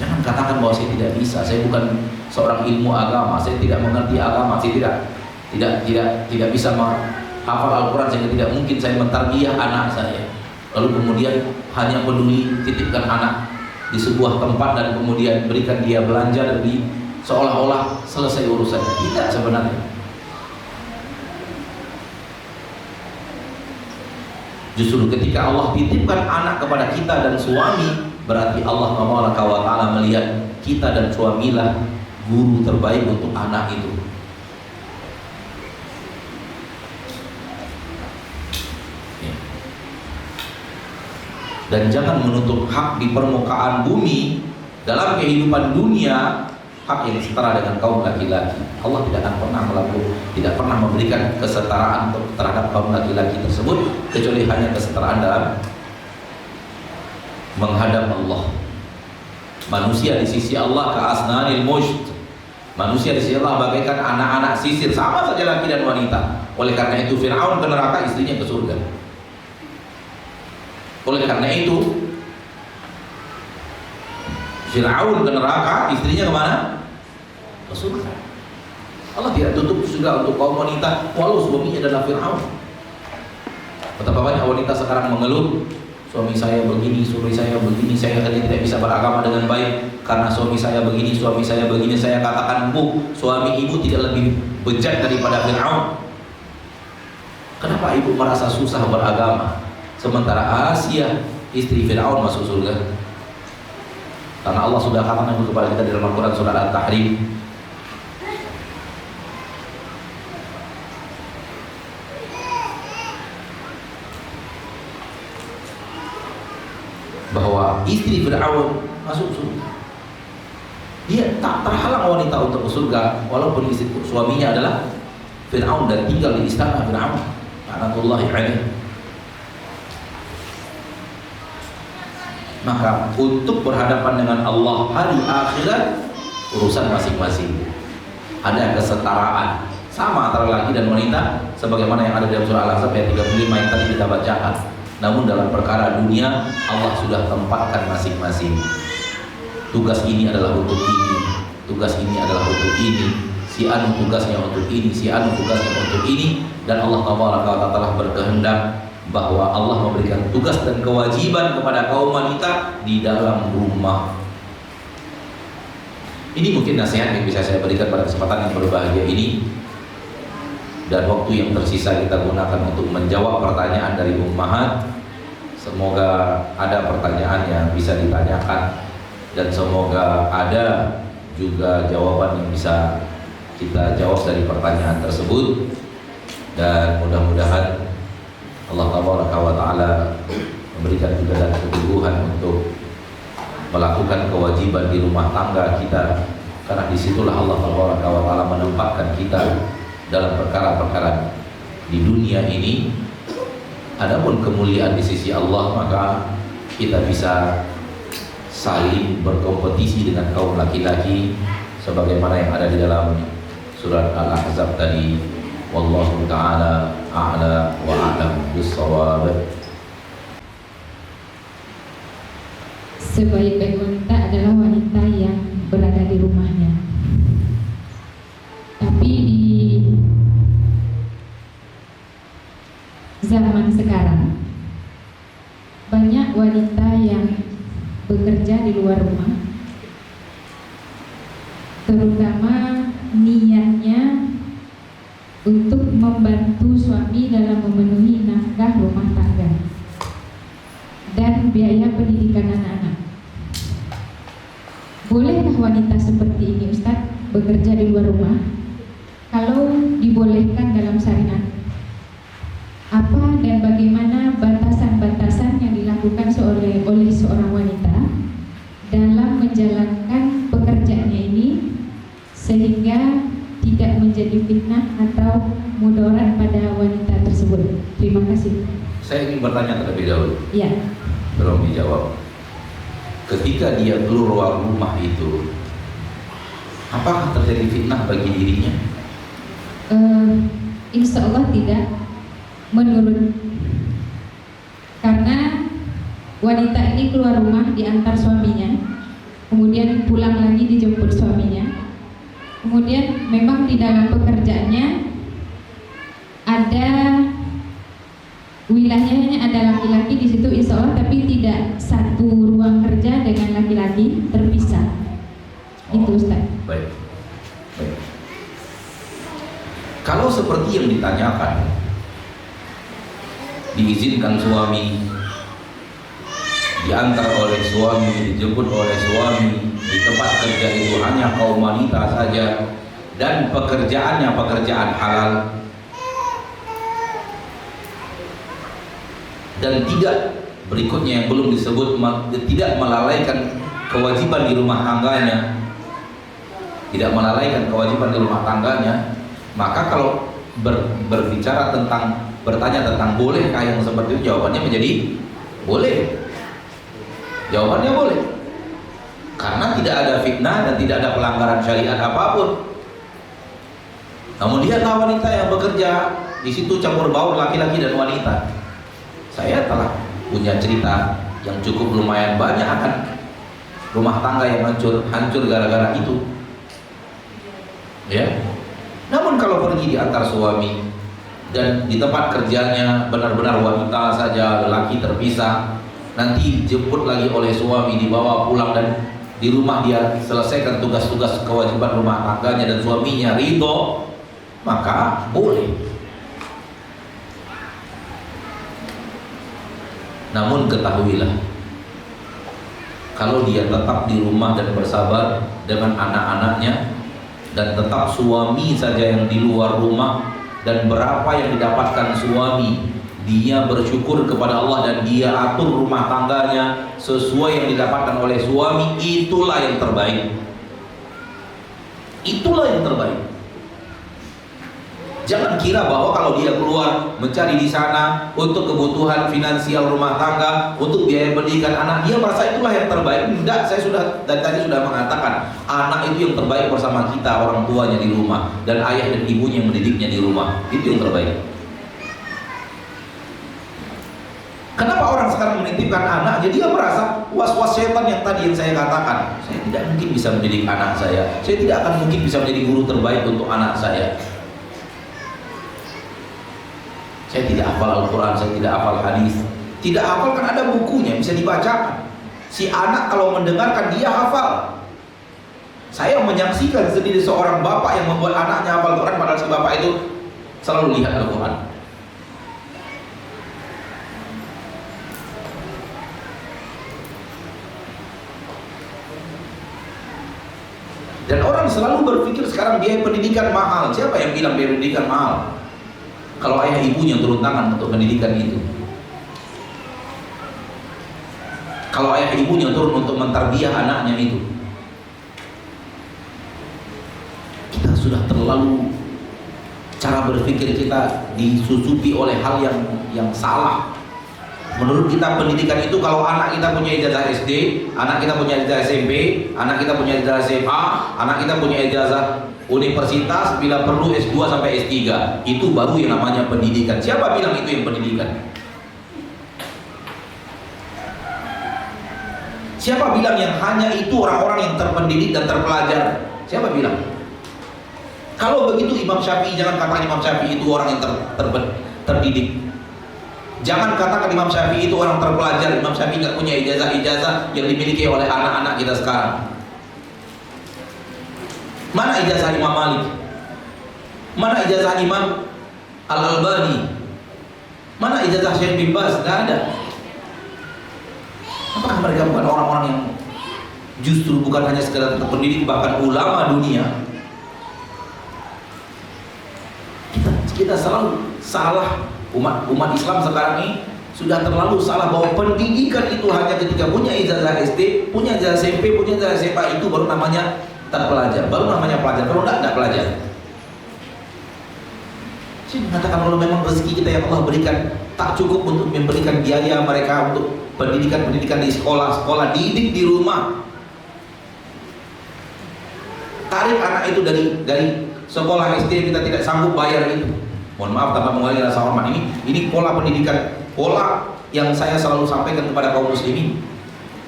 Jangan katakan bahwa saya tidak bisa, saya bukan seorang ilmu agama, saya tidak mengerti agama, saya tidak bisa menghafal Al-Quran, sehingga tidak mungkin saya mentarbiyah anak saya. Lalu kemudian hanya peduli titipkan anak di sebuah tempat dan kemudian berikan dia belanja lebih, seolah-olah selesai urusan. Tidak sebenarnya. Justru ketika Allah titipkan anak kepada kita dan suami, berarti Allah Ta'ala melihat kita dan suamilah guru terbaik untuk anak itu. Dan jangan menuntut hak di permukaan bumi dalam kehidupan dunia hak yang setara dengan kaum laki-laki. Allah tidak pernah memberikan kesetaraan terhadap kaum laki-laki tersebut, kecuali hanya kesetaraan dalam menghadap Allah. Manusia di sisi Allah ka'asnanil musht. Manusia di sisi Allah bagaikan anak-anak sisir, sama saja laki dan wanita. Oleh karena itu Fir'aun ke neraka, istrinya ke surga. Oleh karena itu Fir'aun ke neraka, istrinya kemana? Ke surga. Allah tidak tutup surga untuk kaum wanita walau suaminya adalah Fir'aun. Betapa banyak wanita sekarang mengeluh, suami saya begini, suami saya begini, saya tidak bisa beragama dengan baik karena suami saya begini, suami saya begini. Saya katakan, Bu, suami ibu tidak lebih bejat daripada Fir'aun. Kenapa ibu merasa susah beragama sementara Asia, istri Fir'aun, masuk surga? Karena Allah sudah katakan itu kepada kita di dalam Al-Quran surah At-Tahrim, bahwa istri Fir'aun masuk surga. Dia tak terhalang wanita untuk ke surga walaupun istri suaminya adalah Fir'aun dan tinggal di istana Fir'aun. Laknatullahi alaihi. Maka untuk berhadapan dengan Allah hari akhirat urusan masing-masing. Ada kesetaraan sama antara laki dan wanita sebagaimana yang ada dalam surah Al-Ahzab ayat 35 yang tadi kita bacakan. Namun dalam perkara dunia Allah sudah tempatkan masing-masing. Tugas ini adalah untuk ini, tugas ini adalah untuk ini, si anu tugasnya untuk ini, si anu tugasnya untuk ini. Dan Allah telah berkehendak bahwa Allah memberikan tugas dan kewajiban kepada kaum wanita di dalam rumah. Ini mungkin nasihat yang bisa saya berikan pada kesempatan yang berbahagia ini. Dan waktu yang tersisa kita gunakan untuk menjawab pertanyaan dari ummahat. Semoga ada pertanyaan yang bisa ditanyakan dan semoga ada juga jawaban yang bisa kita jawab dari pertanyaan tersebut. Dan mudah-mudahan Allah Ta'ala memberikan kita dan keteguhan untuk melakukan kewajiban di rumah tangga kita, karena disitulah Allah Ta'ala menempatkan kita dalam perkara-perkara di dunia ini. Adapun kemuliaan di sisi Allah, maka kita bisa saling berkompetisi dengan kaum laki-laki sebagaimana yang ada di dalam surat Al-Ahzab tadi. Wallahu ta'ala a'la wa a'lam bis-shawab. Sebaik-baik wanita adalah wanita yang berada di rumahnya. Tapi di zaman sekarang banyak wanita yang bekerja di luar rumah, terutama niatnya untuk membantu suami dalam memenuhi nafkah rumah tangga dan biaya pendidikan anak-anak. Bolehkah wanita seperti ini, Ustaz, bekerja di luar rumah? Kalau dibolehkan dalam syariat, apa dan bagaimana batasan-batasan yang dilakukan oleh seorang wanita dalam menjalankan pekerjaannya ini sehingga tidak menjadi fitnah atau mudarat pada wanita tersebut? Terima kasih. Saya ingin bertanya terlebih dahulu. Ya. Belum dijawab. Ketika dia keluar rumah itu, apakah terjadi fitnah bagi dirinya? Insya Allah tidak, menurut, karena wanita ini keluar rumah diantar suaminya, kemudian pulang lagi dijemput suaminya. Kemudian memang di dalam pekerjaannya ada wilayahnya, ada laki-laki di situ insya Allah, tapi tidak satu ruang kerja dengan laki-laki, terpisah. Itu Ustaz. Baik. Kalau seperti yang ditanyakan, diizinkan suami, diantar oleh suami, dijemput oleh suami, di tempat kerja itu hanya kaum wanita saja, dan pekerjaannya pekerjaan halal, dan tidak, berikutnya yang belum disebut, tidak melalaikan kewajiban di rumah tangganya, tidak melalaikan kewajiban di rumah tangganya, maka kalau berbicara tentang, bertanya tentang bolehkah yang seperti itu, jawabannya menjadi boleh. Jawabannya boleh, karena tidak ada fitnah dan tidak ada pelanggaran syariat apapun. Namun lihatlah wanita yang bekerja di situ, campur baur laki-laki dan wanita. Saya telah punya cerita yang cukup lumayan banyak akan rumah tangga yang hancur gara-gara itu. Ya. Namun kalau pergi di antar suami dan di tempat kerjanya benar-benar wanita saja, lelaki terpisah, nanti jemput lagi oleh suami, dibawa pulang, dan di rumah dia selesaikan tugas-tugas kewajiban rumah tangganya dan suaminya ridho, maka boleh. Namun ketahuilah, kalau dia tetap di rumah dan bersabar dengan anak-anaknya, dan tetap suami saja yang di luar rumah, dan berapa yang didapatkan suami, dia bersyukur kepada Allah dan dia atur rumah tangganya sesuai yang didapatkan oleh suami, itulah yang terbaik. Itulah yang terbaik. Jangan kira bahwa kalau dia keluar mencari di sana untuk kebutuhan finansial rumah tangga, untuk biaya pendidikan anak, dia merasa itulah yang terbaik. Tidak, saya sudah dari tadi sudah mengatakan, anak itu yang terbaik bersama kita, orang tuanya di rumah, dan ayah dan ibunya yang mendidiknya di rumah, itu yang terbaik. Kenapa orang sekarang menitipkan anaknya? Dia merasa was-was setan yang tadi yang saya katakan. Saya tidak mungkin bisa mendidik anak saya tidak akan mungkin bisa menjadi guru terbaik untuk anak saya. Saya tidak hafal Al-Quran, saya tidak hafal hadis. Tidak hafal kan ada bukunya, bisa dibacakan. Si anak kalau mendengarkan dia hafal. Saya menyaksikan sendiri seorang bapak yang membuat anaknya hafal Quran, padahal si bapak itu selalu lihat Al-Quran. Dan orang selalu berpikir sekarang biaya pendidikan mahal. Siapa yang bilang biaya pendidikan mahal? Kalau ayah ibunya turun tangan untuk pendidikan itu, kalau ayah ibunya turun untuk mentarbiyah anaknya itu, kita sudah terlalu, cara berpikir kita disusupi oleh hal yang salah. Menurut kita pendidikan itu kalau anak kita punya ijazah SD, anak kita punya ijazah SMP, anak kita punya ijazah SMA, anak kita punya ijazah universitas, bila perlu S2 sampai S3, itu baru yang namanya pendidikan. Siapa bilang itu yang pendidikan? Siapa bilang yang hanya itu orang-orang yang terpendidik dan terpelajar? Siapa bilang? Kalau begitu Imam Syafi'i, jangan katakan Imam Syafi'i itu orang yang terdidik. Jangan katakan Imam Syafi'i itu orang terpelajar. Imam Syafi'i nggak punya ijazah-ijazah yang dimiliki oleh anak-anak kita sekarang. Mana ijazah Imam Malik? Mana ijazah Imam Al-Albani? Mana ijazah Syekh bin Baz? Nggak ada. Apakah mereka bukan orang-orang yang justru bukan hanya sekedar terpendidik, bahkan ulama dunia? Kita selalu salah. Umat Islam sekarang ini sudah terlalu salah bahwa pendidikan itu hanya ketika punya ijazah SD, punya ijazah SMP, punya ijazah SMA, itu baru namanya terpelajar, baru namanya pelajar. Kalau enggak pelajar. Saya mengatakan kalau memang rezeki kita yang Allah berikan tak cukup untuk memberikan biaya mereka untuk pendidikan di sekolah, didik di rumah. Tarik anak itu dari sekolah SD, kita tidak sanggup bayar itu. Mohon maaf tanpa mengurangi rasa hormat, ini pola pendidikan, pola yang saya selalu sampaikan kepada kaum muslimin.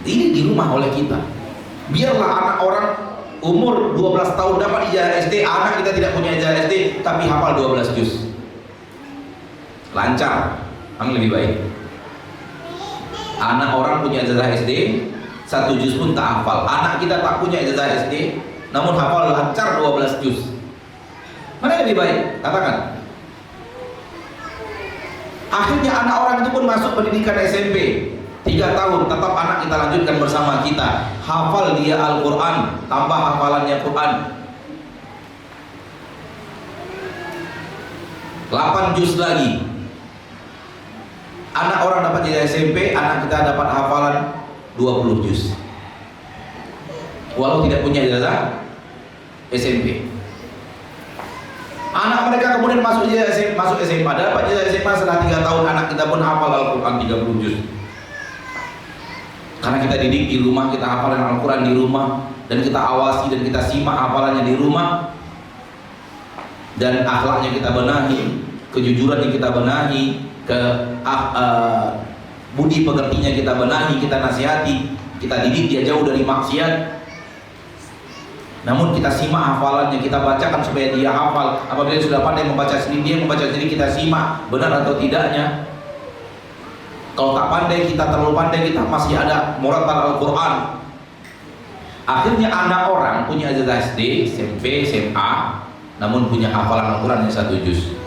Ini di rumah oleh kita. Biarlah anak orang umur 12 tahun dapat ijazah SD, anak kita tidak punya ijazah SD tapi hafal 12 juz. Lancar, kan lebih baik. Anak orang punya ijazah SD 1 juz pun tak hafal. Anak kita tak punya ijazah SD namun hafal lancar 12 juz. Mana lebih baik? Katakan. Akhirnya anak orang itu pun masuk pendidikan SMP 3 tahun, tetap anak kita lanjutkan bersama kita. Hafal dia Al-Quran, tambah hafalannya Quran 8 juz lagi. Anak orang dapat ijazah SMP, anak kita dapat hafalan 20 juz. Walau tidak punya ijazah SMP. Anak mereka kemudian masuk SMA, dapat ijazah SMA setelah 3 tahun, anak kita pun hafal Al-Quran 30 juz. Karena kita didik di rumah, kita hafalkan Al-Quran di rumah, dan kita awasi dan kita simak hafalannya di rumah, dan akhlaknya kita benahi, kejujurannya kita benahi, budi pekertinya kita benahi, kita nasihati, kita didik dia jauh dari maksiat. Namun kita simak hafalannya, kita bacakan supaya dia hafal. Apabila dia sudah pandai membaca sendiri, dia membaca sendiri, kita simak benar atau tidaknya. Kalau tak pandai, kita terlalu pandai, kita masih ada muratal Al-Quran. Akhirnya anak orang punya ijazah SD, SMP, SMA, namun punya hafalan Al-Quran yang 1 juz.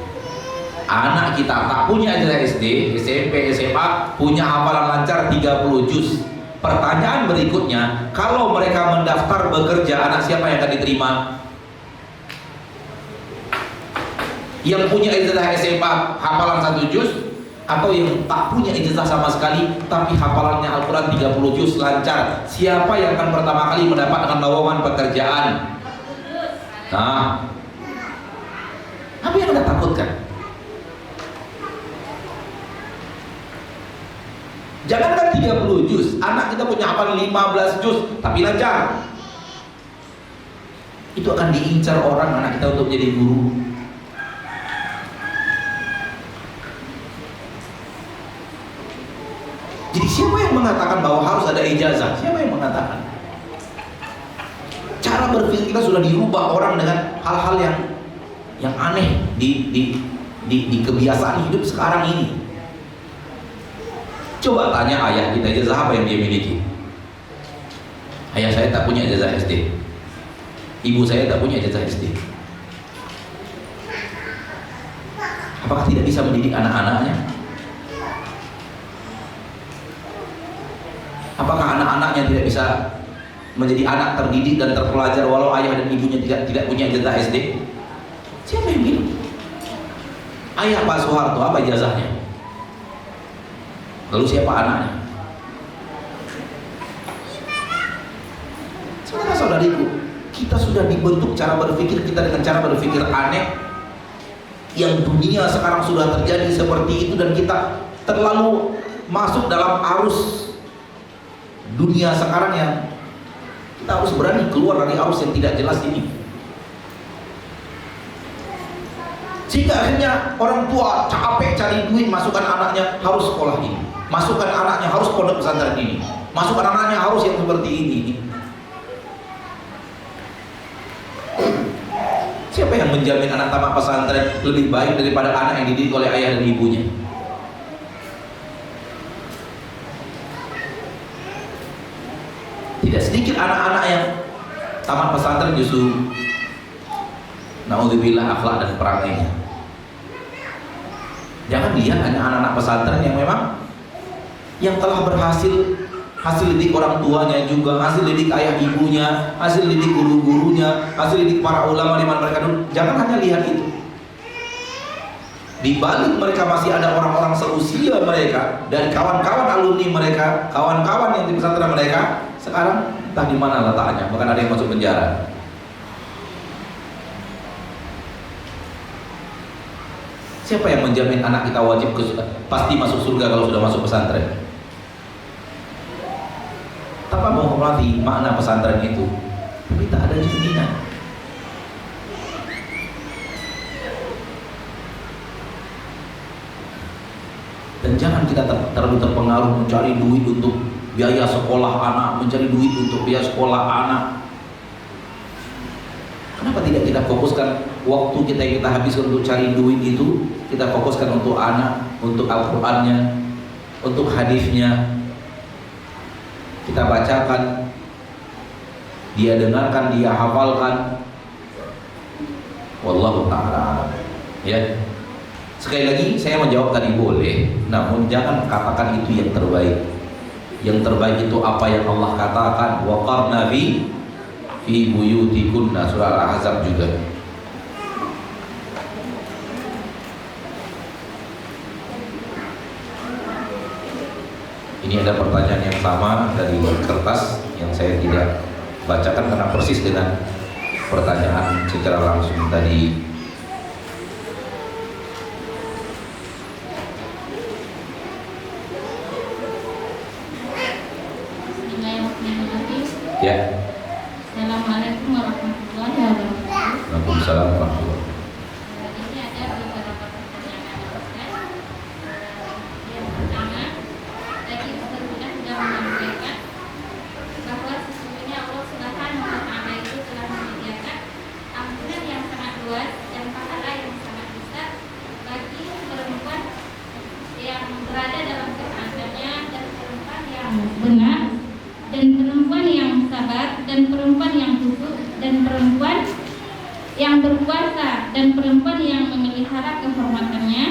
Anak kita tak punya ijazah SD, SMP, SMA, punya hafalan lancar 30 juz. Pertanyaan berikutnya, kalau mereka mendaftar bekerja, anak siapa yang akan diterima? Yang punya ijazah SMA hafalan 1 juz, atau yang tak punya ijazah sama sekali tapi hafalannya Al-Quran 30 juz lancar? Siapa yang akan pertama kali mendapatkan lowongan pekerjaan? Nah, apa yang Anda takutkan? Jangankan 30 juz, anak kita punya hafalan 15 juz tapi lancar, itu akan diincar orang anak kita untuk menjadi guru. Jadi siapa yang mengatakan bahwa harus ada ijazah? Siapa yang mengatakan? Cara berpikir kita sudah dirubah orang dengan hal-hal yang aneh di kebiasaan hidup sekarang ini. Coba tanya ayah kita, ijazah apa yang dia miliki? Ayah saya tak punya ijazah SD. Ibu saya tak punya ijazah SD. Apakah tidak bisa mendidik anak-anaknya? Apakah anak-anaknya tidak bisa menjadi anak terdidik dan terpelajar walau ayah dan ibunya tidak punya ijazah SD? Siapa yang bilang? Ayah Pak Soeharto apa ijazahnya? Lalu siapa anaknya? Saudara-saudariku, kita sudah dibentuk cara berpikir kita dengan cara berpikir aneh, yang dunia sekarang sudah terjadi seperti itu, dan kita terlalu masuk dalam arus dunia sekarang yang kita harus berani keluar dari arus yang tidak jelas ini. Sehingga akhirnya orang tua capek cari duit, masukkan anaknya harus sekolah ini, masukkan anaknya harus pondok pesantren ini, masukkan anaknya harus yang seperti ini. Siapa yang menjamin anak tamat pesantren lebih baik daripada anak yang dididik oleh ayah dan ibunya? Tidak sedikit anak-anak yang tamat pesantren justru naudzubillah akhlak dan perangainya. Jangan lihat hanya anak-anak pesantren yang memang yang telah berhasil, hasil didik orang tuanya juga, hasil didik ayah ibunya, hasil didik guru-gurunya, hasil didik para ulama di mana mereka dulu. Jangan hanya lihat itu. Di balik mereka masih ada orang-orang seusia mereka dan kawan-kawan alumni mereka, kawan-kawan yang di pesantren mereka sekarang entah di mana letaknya, bahkan ada yang masuk penjara. Siapa yang menjamin anak kita wajib pasti masuk surga kalau sudah masuk pesantren? Tanpa menghormati makna pesantren itu, tapi tak ada jaminan. Dan jangan kita terlalu terpengaruh mencari duit untuk biaya sekolah anak, mencari duit untuk biaya sekolah anak. Kenapa tidak kita fokuskan waktu kita yang kita habiskan untuk cari duit itu, kita fokuskan untuk anak, untuk Al-Qur'annya, untuk hadisnya. Kita bacakan, dia dengarkan, dia hafalkan. Wallahu ta'ala alam. Ya. Sekali lagi saya menjawab tadi boleh, namun jangan katakan itu yang terbaik. Yang terbaik itu apa yang Allah katakan, waqarna fi buyutikunna, surah Al-Ahzab juga. Ini ada pertanyaan yang sama dari kertas yang saya tidak bacakan karena persis dengan pertanyaan secara langsung tadi. Bismillahirrahmanirrahim. Ya. Assalamualaikum warahmatullahi wabarakatuh. Waalaikumsalam warahmatullahi wabarakatuh. Ini ada beberapa pertanyaan Ustaz. Yang pertama, tadi Ustaz sudah menyampaikan bahwa sesungguhnya Allah Subhanahu wa Ta'ala itu telah menyediakan ampunan yang sangat luas dan pahala yang sangat besar bagi perempuan yang berada dalam ketaatannya dan perempuan yang benar dan perempuan yang sabar dan perempuan yang khusyuk dan perempuan yang berpuasa dan perempuan yang memelihara kehormatannya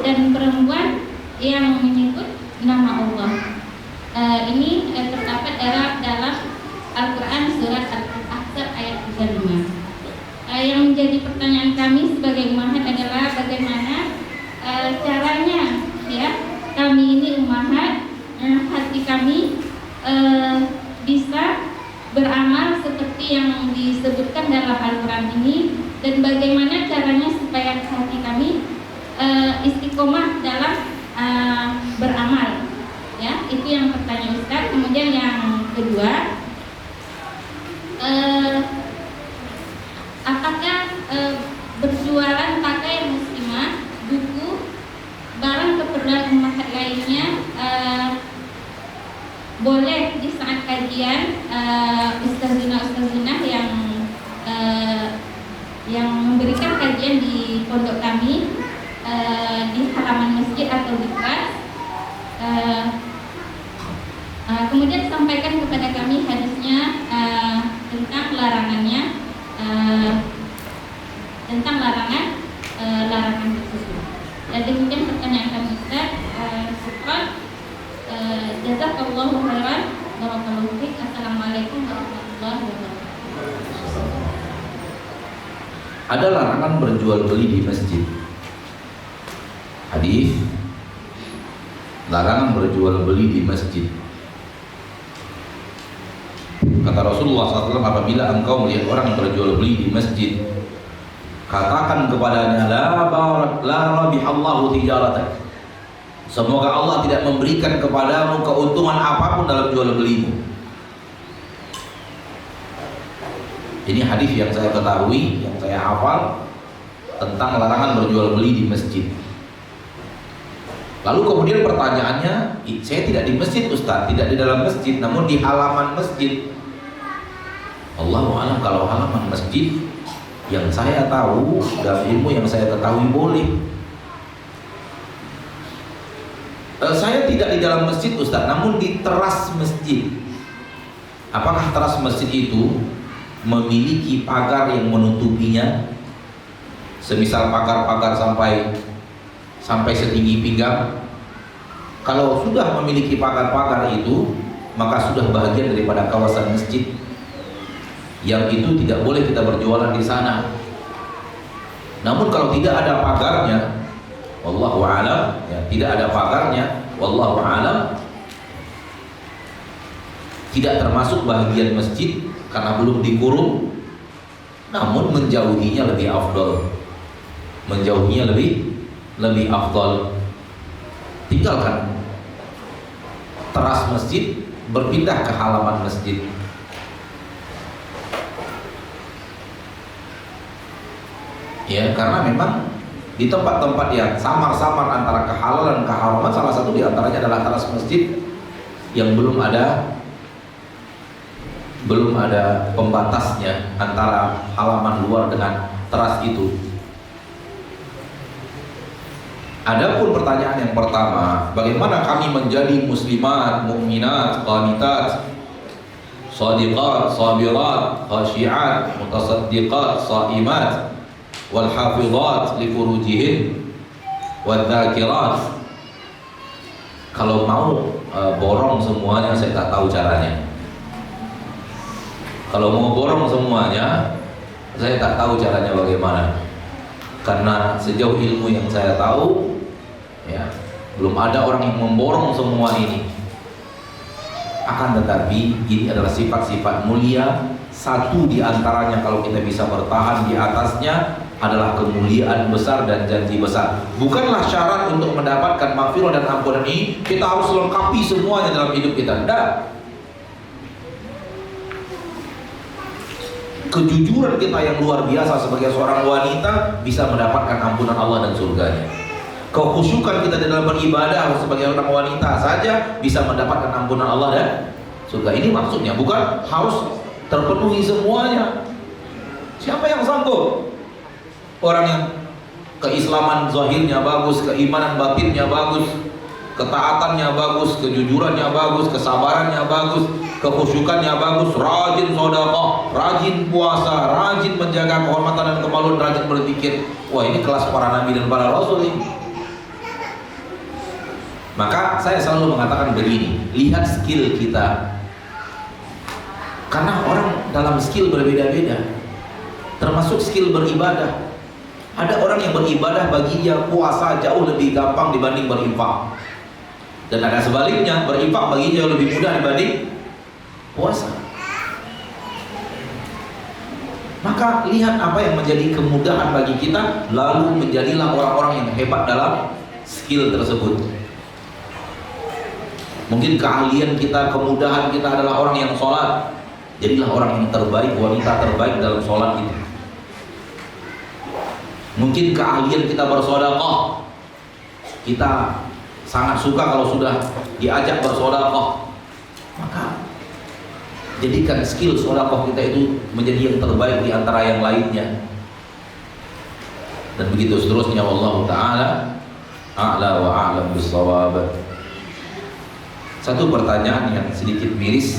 dan perempuan yang menyebut nama Allah. Ini terdapat dalam Al-Quran surat Al-Ahzab ayat 35. Yang menjadi pertanyaan kami sebagai ummahat adalah bagaimana caranya ya kami ini ummahat, hati kami bisa beramal seperti yang disebutkan dalam Al-Quran ini, dan bagaimana caranya supaya hati kami istiqomah dalam beramal. Ya, itu yang pertanyaan Ustaz. Kemudian yang kedua, apakah berjualan pakaian muslimah, buku, barang keperluan umat lainnya boleh di saat kajian ustazina yang memberikan kajian di pondok kami di halaman masjid atau di kelas. Kemudian sampaikan kepada kami hadisnya tentang larangannya, tentang larangan tersebut. Dan demikian pertanyaan kami Ustaz. Syukran. Jazakallahu khairan. Barakallahu fiik. Assalamualaikum warahmatullahi wabarakatuh. Ada larangan berjual beli di masjid. Hadis larangan berjual beli di masjid. Kata Rasulullah SAW, apabila engkau melihat orang berjual beli di masjid, katakan kepadanya, la rabihallahu tijaratak. Semoga Allah tidak memberikan kepadamu keuntungan apapun dalam jual belimu. Ini hadis yang saya ketahui, yang saya hafal tentang larangan berjual beli di masjid. Lalu kemudian pertanyaannya, saya tidak di masjid Ustaz, tidak di dalam masjid, namun di halaman masjid. Allahu a'lam, kalau halaman masjid yang saya tahu dan ilmu yang saya ketahui boleh. Saya tidak di dalam masjid Ustaz, namun di teras masjid. Apakah teras masjid itu memiliki pagar yang menutupinya? Semisal pagar-pagar sampai setinggi pinggang. Kalau sudah memiliki pagar-pagar itu, maka sudah bagian daripada kawasan masjid. Yang itu tidak boleh kita berjualan di sana. Namun kalau tidak ada pagarnya, wallahu a'lam, ya, tidak ada pagarnya, wallahu a'lam, tidak termasuk bagian masjid karena belum dikurung. Namun menjauhinya lebih afdal. Menjauhinya lebih afdal. Tinggalkan teras masjid, berpindah ke halaman masjid. Ya, karena memang di tempat-tempat yang samar-samar antara kehalalan dan keharaman, salah satu di antaranya adalah teras masjid yang belum ada pembatasnya antara halaman luar dengan teras itu. Adapun pertanyaan yang pertama, bagaimana kami menjadi muslimat, mukminat, qanitat, shadiqat, sabirat, khasyiat, mutasaddiqat, shaimat, wal hafizat li furujihin wal dzakirat. Kalau mau borong semuanya, saya tak tahu caranya. Kalau mau borong semuanya, saya tak tahu caranya bagaimana. Karena sejauh ilmu yang saya tahu, ya, belum ada orang yang memborong semua ini. Akan tetapi ini adalah sifat-sifat mulia, satu di antaranya kalau kita bisa bertahan di atasnya adalah kemuliaan besar dan janji besar. Bukanlah syarat untuk mendapatkan maghfirah dan ampunan ini kita harus lengkapi semuanya dalam hidup kita. Tidak. Kejujuran kita yang luar biasa sebagai seorang wanita bisa mendapatkan ampunan Allah dan surganya. Kekhusyukan kita dalam beribadah sebagai seorang wanita saja bisa mendapatkan ampunan Allah dan surga. Ini maksudnya, bukan harus terpenuhi semuanya. Siapa yang sanggup? Orang yang keislaman zahirnya bagus, keimanan batinnya bagus, ketaatannya bagus, kejujurannya bagus, kesabarannya bagus, kekhusyukannya bagus, rajin sedekah, rajin puasa, rajin menjaga kehormatan dan kemaluan, rajin berpikir. Wah, ini kelas para nabi dan para rasul ini. Maka saya selalu mengatakan begini, lihat skill kita. Karena orang dalam skill berbeda-beda, termasuk skill beribadah. Ada orang yang beribadah baginya puasa jauh lebih gampang dibanding berinfak. Dan ada sebaliknya, berinfak baginya jauh lebih mudah dibanding puasa. Maka lihat apa yang menjadi kemudahan bagi kita, lalu menjadilah orang-orang yang hebat dalam skill tersebut. Mungkin keahlian kita, kemudahan kita adalah orang yang sholat, jadilah orang yang terbaik, wanita terbaik dalam sholat itu. Mungkin keahlian kita bersedekah, kita sangat suka kalau sudah diajak bersedekah, maka jadikan skill sedekah kita itu menjadi yang terbaik di antara yang lainnya. Dan begitu seterusnya. Wallahu ta'ala a'la wa a'lam bis-shawab. Satu pertanyaan yang sedikit miris,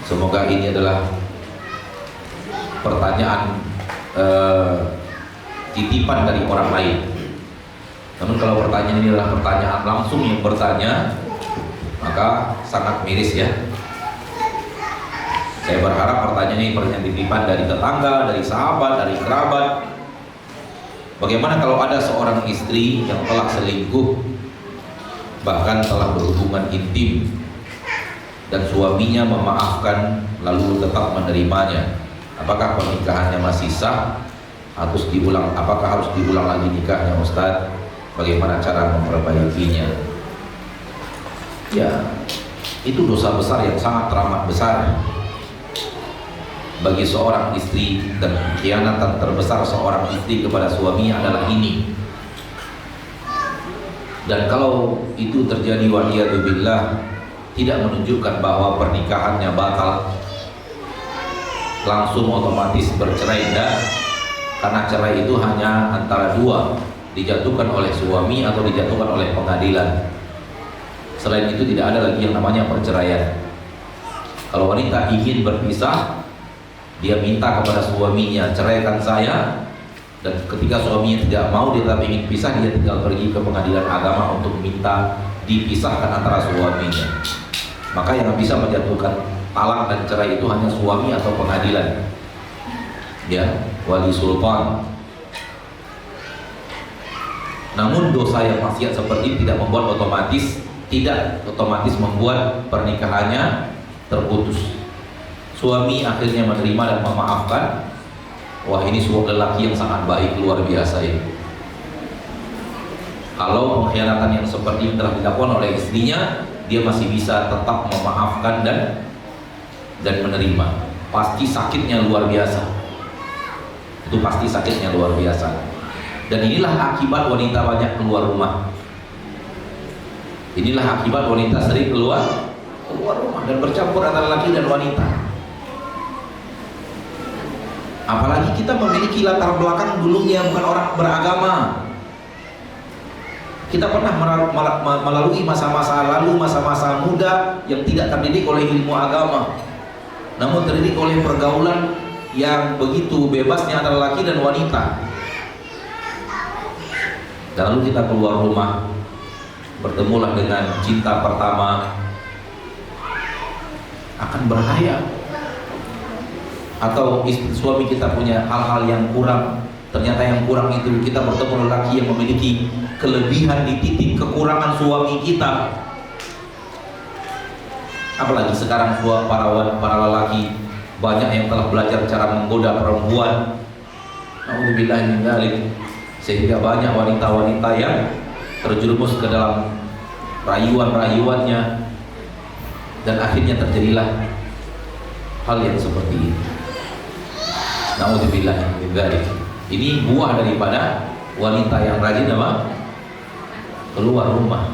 semoga ini adalah pertanyaan titipan dari orang lain. Namun kalau pertanyaan ini adalah pertanyaan langsung yang bertanya, maka sangat miris ya. Saya berharap pertanyaan ini pertanyaan titipan dari tetangga, dari sahabat, dari kerabat. Bagaimana kalau ada seorang istri yang telah selingkuh, bahkan telah berhubungan intim, dan suaminya memaafkan lalu tetap menerimanya? Apakah pernikahannya masih sah? Harus diulang? Apakah harus diulang lagi nikahnya, Ustaz? Bagaimana cara memperbaikinya? Ya, itu dosa besar yang sangat teramat besar bagi seorang istri, dan khianatan terbesar seorang istri kepada suaminya adalah ini. Dan kalau itu terjadi, waliyadzubillah, tidak menunjukkan bahwa pernikahannya batal, langsung otomatis bercerai, enggak. Karena cerai itu hanya antara dua, dijatuhkan oleh suami atau dijatuhkan oleh pengadilan. Selain itu tidak ada lagi yang namanya perceraian. Kalau wanita ingin berpisah, dia minta kepada suaminya, ceraikan saya. Dan ketika suaminya tidak mau, dia tetap ingin pisah, dia tinggal pergi ke pengadilan agama untuk minta dipisahkan antara suaminya. Maka yang bisa menjatuhkan talak dan cerai itu hanya suami atau pengadilan, ya, wali sultan. Namun dosa yang maksiat seperti ini tidak otomatis membuat pernikahannya terputus. Suami akhirnya menerima dan memaafkan. Wah, ini seorang lelaki yang sangat baik, luar biasa ini. Kalau pengkhianatan yang seperti ini telah dilakukan oleh istrinya, dia masih bisa tetap memaafkan dan menerima. Pasti sakitnya luar biasa. Itu pasti sakitnya luar biasa. Dan inilah akibat wanita banyak keluar rumah. Inilah akibat wanita sering keluar rumah dan bercampur antara laki dan wanita. Apalagi kita memiliki latar belakang dulunya bukan orang beragama. Kita pernah melalui masa-masa lalu, masa-masa muda yang tidak terdidik oleh ilmu agama, namun terdidik oleh pergaulan yang begitu bebasnya antara laki dan wanita. Dan lalu kita keluar rumah, bertemulah dengan cinta pertama, akan berbahaya. Atau suami kita punya hal-hal yang kurang, ternyata yang kurang itu kita bertemu lelaki yang memiliki kelebihan di titik kekurangan suami kita. Apalagi sekarang para lelaki banyak yang telah belajar cara menggoda perempuan. Nauzubillah min dzalik. Sehingga banyak wanita-wanita yang terjerumus ke dalam rayuan-rayuannya, dan akhirnya terjadilah hal yang seperti ini. Nauzubillah min dzalik. Ini buah daripada wanita yang rajin apa? Keluar rumah.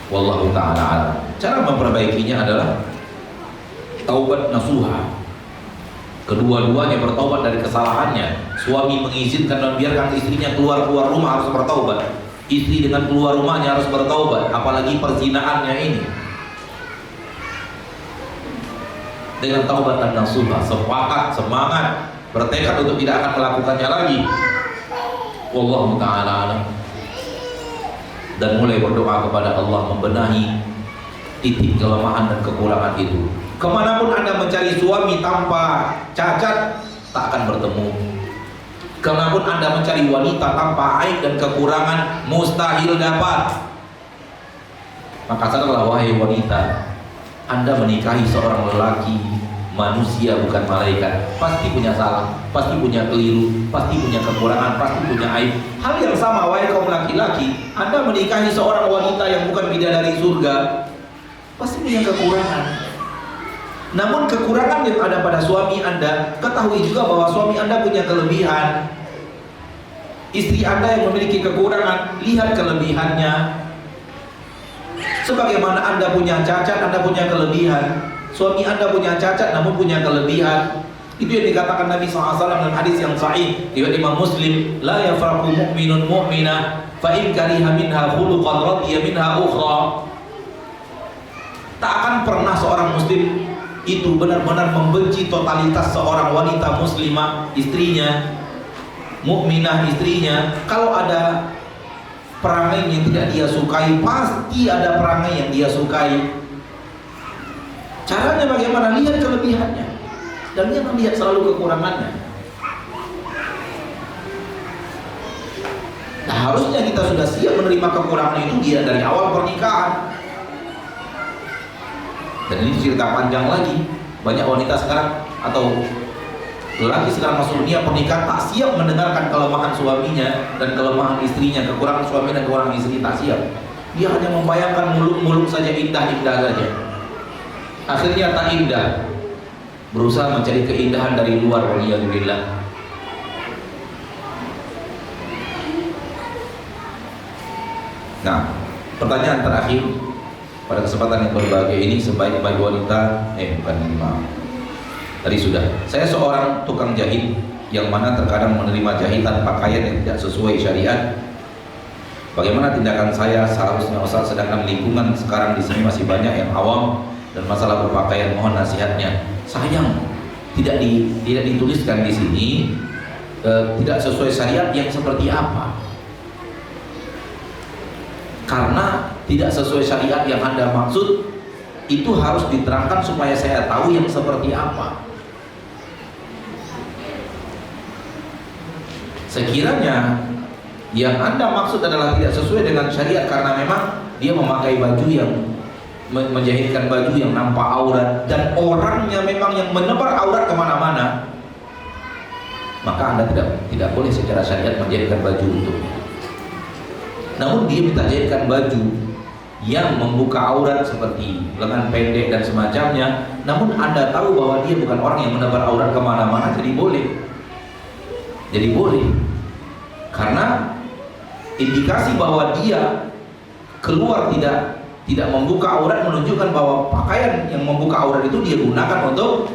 Wallahu ta'ala alam. Cara memperbaikinya adalah taubat nasuha. Kedua-duanya bertaubat dari kesalahannya. Suami mengizinkan dan biarkan istrinya keluar rumah harus bertaubat. Istri dengan keluar rumahnya harus bertaubat. Apalagi perzinaannya ini. Dengan taubat dan nasuha, sepakat, semangat, bertekad untuk tidak akan melakukannya lagi. Wallahu ta'ala alam. Dan mulai berdoa kepada Allah membenahi titik kelemahan dan kekurangan itu. Kemanapun Anda mencari suami tanpa cacat, tak akan bertemu. Kemanapun Anda mencari wanita tanpa aib dan kekurangan, mustahil dapat. Maka sadarlah wahai wanita, Anda menikahi seorang lelaki, manusia bukan malaikat. Pasti punya salah, pasti punya keliru, pasti punya kekurangan, pasti punya aib. Hal yang sama wahai kaum laki-laki, Anda menikahi seorang wanita yang bukan bidadari surga, pasti punya kekurangan. Namun kekurangan yang ada pada suami Anda, ketahui juga bahwa suami Anda punya kelebihan. Istri Anda yang memiliki kekurangan, lihat kelebihannya. Sebagaimana Anda punya cacat, Anda punya kelebihan. Suami Anda punya cacat namun punya kelebihan. Itu yang dikatakan Nabi SAW dalam hadis yang sahih riwayat Imam Muslim, la yafraqu mu'minun mu'minah fa in kariha minha khuluqan radiya minha ukhra. Tak akan pernah seorang muslim itu benar-benar membenci totalitas seorang wanita muslimah, istrinya, mukminah istrinya. Kalau ada perangai yang tidak dia sukai, pasti ada perangai yang dia sukai. Caranya bagaimana? Lihat kelebihannya dan jangan lihat selalu kekurangannya. Nah, harusnya kita sudah siap menerima kekurangan itu dia dari awal pernikahan. Dan ini cerita panjang lagi. Banyak wanita sekarang atau lelaki sekarang masuk dunia pernikahan tak siap mendengarkan kelemahan suaminya dan kelemahan istrinya, kekurangan suami dan kekurangan istri tak siap. Dia hanya membayangkan muluk-muluk saja, indah-indah saja. Akhirnya tak indah, berusaha mencari keindahan dari luar. Waliyadzubillah. Nah, pertanyaan terakhir pada kesempatan yang berbahagia ini, sebaik-baik wanita, maaf, tadi sudah. Saya seorang tukang jahit yang mana terkadang menerima jahitan pakaian yang tidak sesuai syariat. Bagaimana tindakan saya seharusnya Ustaz, sedangkan lingkungan sekarang di sini masih banyak yang awam dan masalah berpakaian, mohon nasihatnya. Sayang, tidak dituliskan di sini tidak sesuai syariat yang seperti apa. Karena tidak sesuai syariat yang Anda maksud, itu harus diterangkan supaya saya tahu yang seperti apa. Sekiranya yang Anda maksud adalah tidak sesuai dengan syariat karena memang dia memakai baju yang menjahitkan baju yang nampak aurat dan orangnya memang yang menebar aurat kemana-mana, maka Anda tidak boleh secara syariat menjahitkan baju untuknya. Namun dia minta jahitkan baju yang membuka aurat seperti lengan pendek dan semacamnya, namun Anda tahu bahwa dia bukan orang yang menebar aurat kemana-mana, jadi boleh. Karena indikasi bahwa dia keluar tidak membuka aurat menunjukkan bahwa pakaian yang membuka aurat itu dia gunakan untuk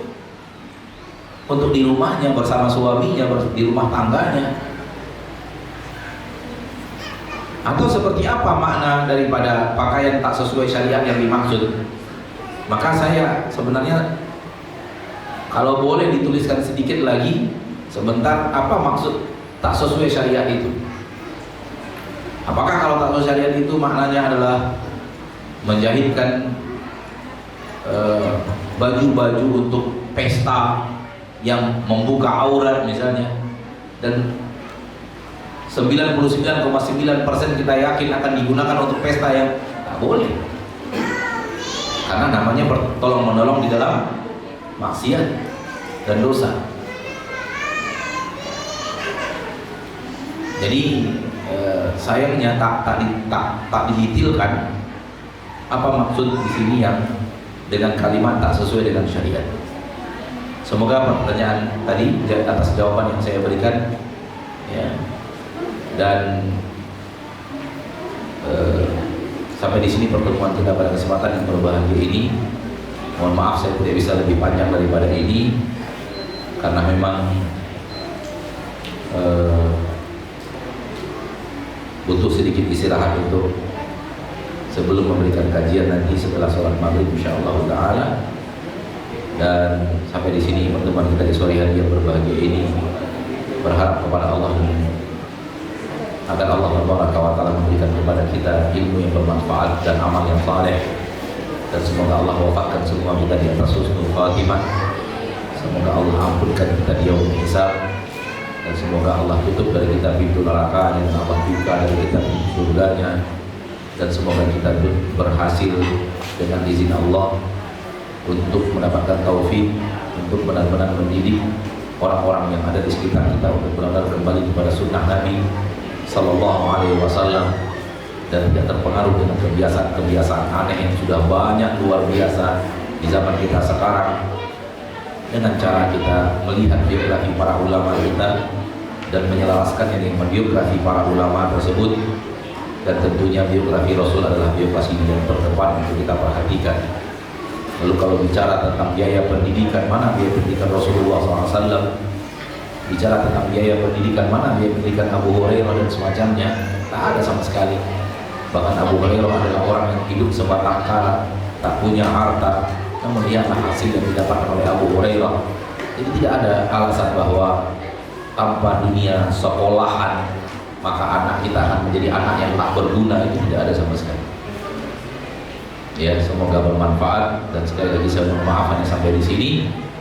di rumahnya bersama suaminya, di rumah tangganya. Atau seperti apa makna daripada pakaian tak sesuai syariat yang dimaksud? Maka saya sebenarnya kalau boleh dituliskan sedikit lagi sebentar, apa maksud tak sesuai syariat itu? Apakah kalau tak sesuai syariat itu maknanya adalah menjahitkan baju-baju untuk pesta yang membuka aurat misalnya, dan 99,9% kita yakin akan digunakan untuk pesta yang tak boleh, karena namanya bertolong menolong di dalam maksiat dan dosa. Jadi sayangnya tak didetailkan apa maksud di sini yang dengan kalimat tak sesuai dengan syariat. Semoga pertanyaan tadi atas jawaban yang saya berikan ya, dan sampai di sini pertemuan kita pada kesempatan yang berbahagia ini. Mohon maaf saya tidak bisa lebih panjang daripada ini karena memang butuh sedikit istirahat untuk sebelum memberikan kajian nanti setelah sholat maghrib insyaallah taala. Dan sampai di sini pertemuan kita di sore hari yang berbahagia ini, berharap kepada Allah agar Allah Subhanahu wa taala memberikan kepada kita ilmu yang bermanfaat dan amal yang saleh, dan semoga Allah wafatkan semua kita di atas husnul khatimah. Semoga Allah ampunkan kita di yaumul hisab, dan semoga Allah tutup dari kita pintu neraka dan Allah buka dari kita pintu surganya, dan semoga kita berhasil dengan izin Allah untuk mendapatkan taufik untuk benar-benar mendidik orang-orang yang ada di sekitar kita untuk benar-benar kembali kepada sunnah Nabi Sallallahu Alaihi Wasallam dan tidak terpengaruh dengan kebiasaan-kebiasaan aneh yang sudah banyak luar biasa di zaman kita sekarang, dengan cara kita melihat biografi para ulama kita dan menyelaraskannya dengan biografi para ulama tersebut. Dan tentunya biografi Rasul adalah biografi yang terdepan untuk kita perhatikan. Lalu kalau bicara tentang biaya pendidikan, mana biaya pendidikan Rasulullah SAW? Bicara tentang biaya pendidikan, mana biaya pendidikan Abu Hurairah dan semacamnya? Tak ada sama sekali. Bahkan Abu Hurairah adalah orang yang hidup sebatang kara, tak punya harta, namun lihatlah hasil yang didapatkan oleh Abu Hurairah. Jadi tidak ada alasan bahwa tanpa dunia sekolahan maka anak kita akan menjadi anak yang tak berguna. Itu tidak ada sama sekali. Ya, semoga bermanfaat, dan sekali lagi saya mohon maaf hanya sampai di sini.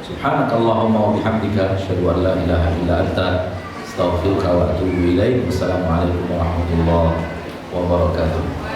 Subhanakallahumma wa bihamdika asyhadu an la ilaha illa anta astaghfiruka wa atubu ilaik. Wassalamualaikum warahmatullahi wabarakatuh.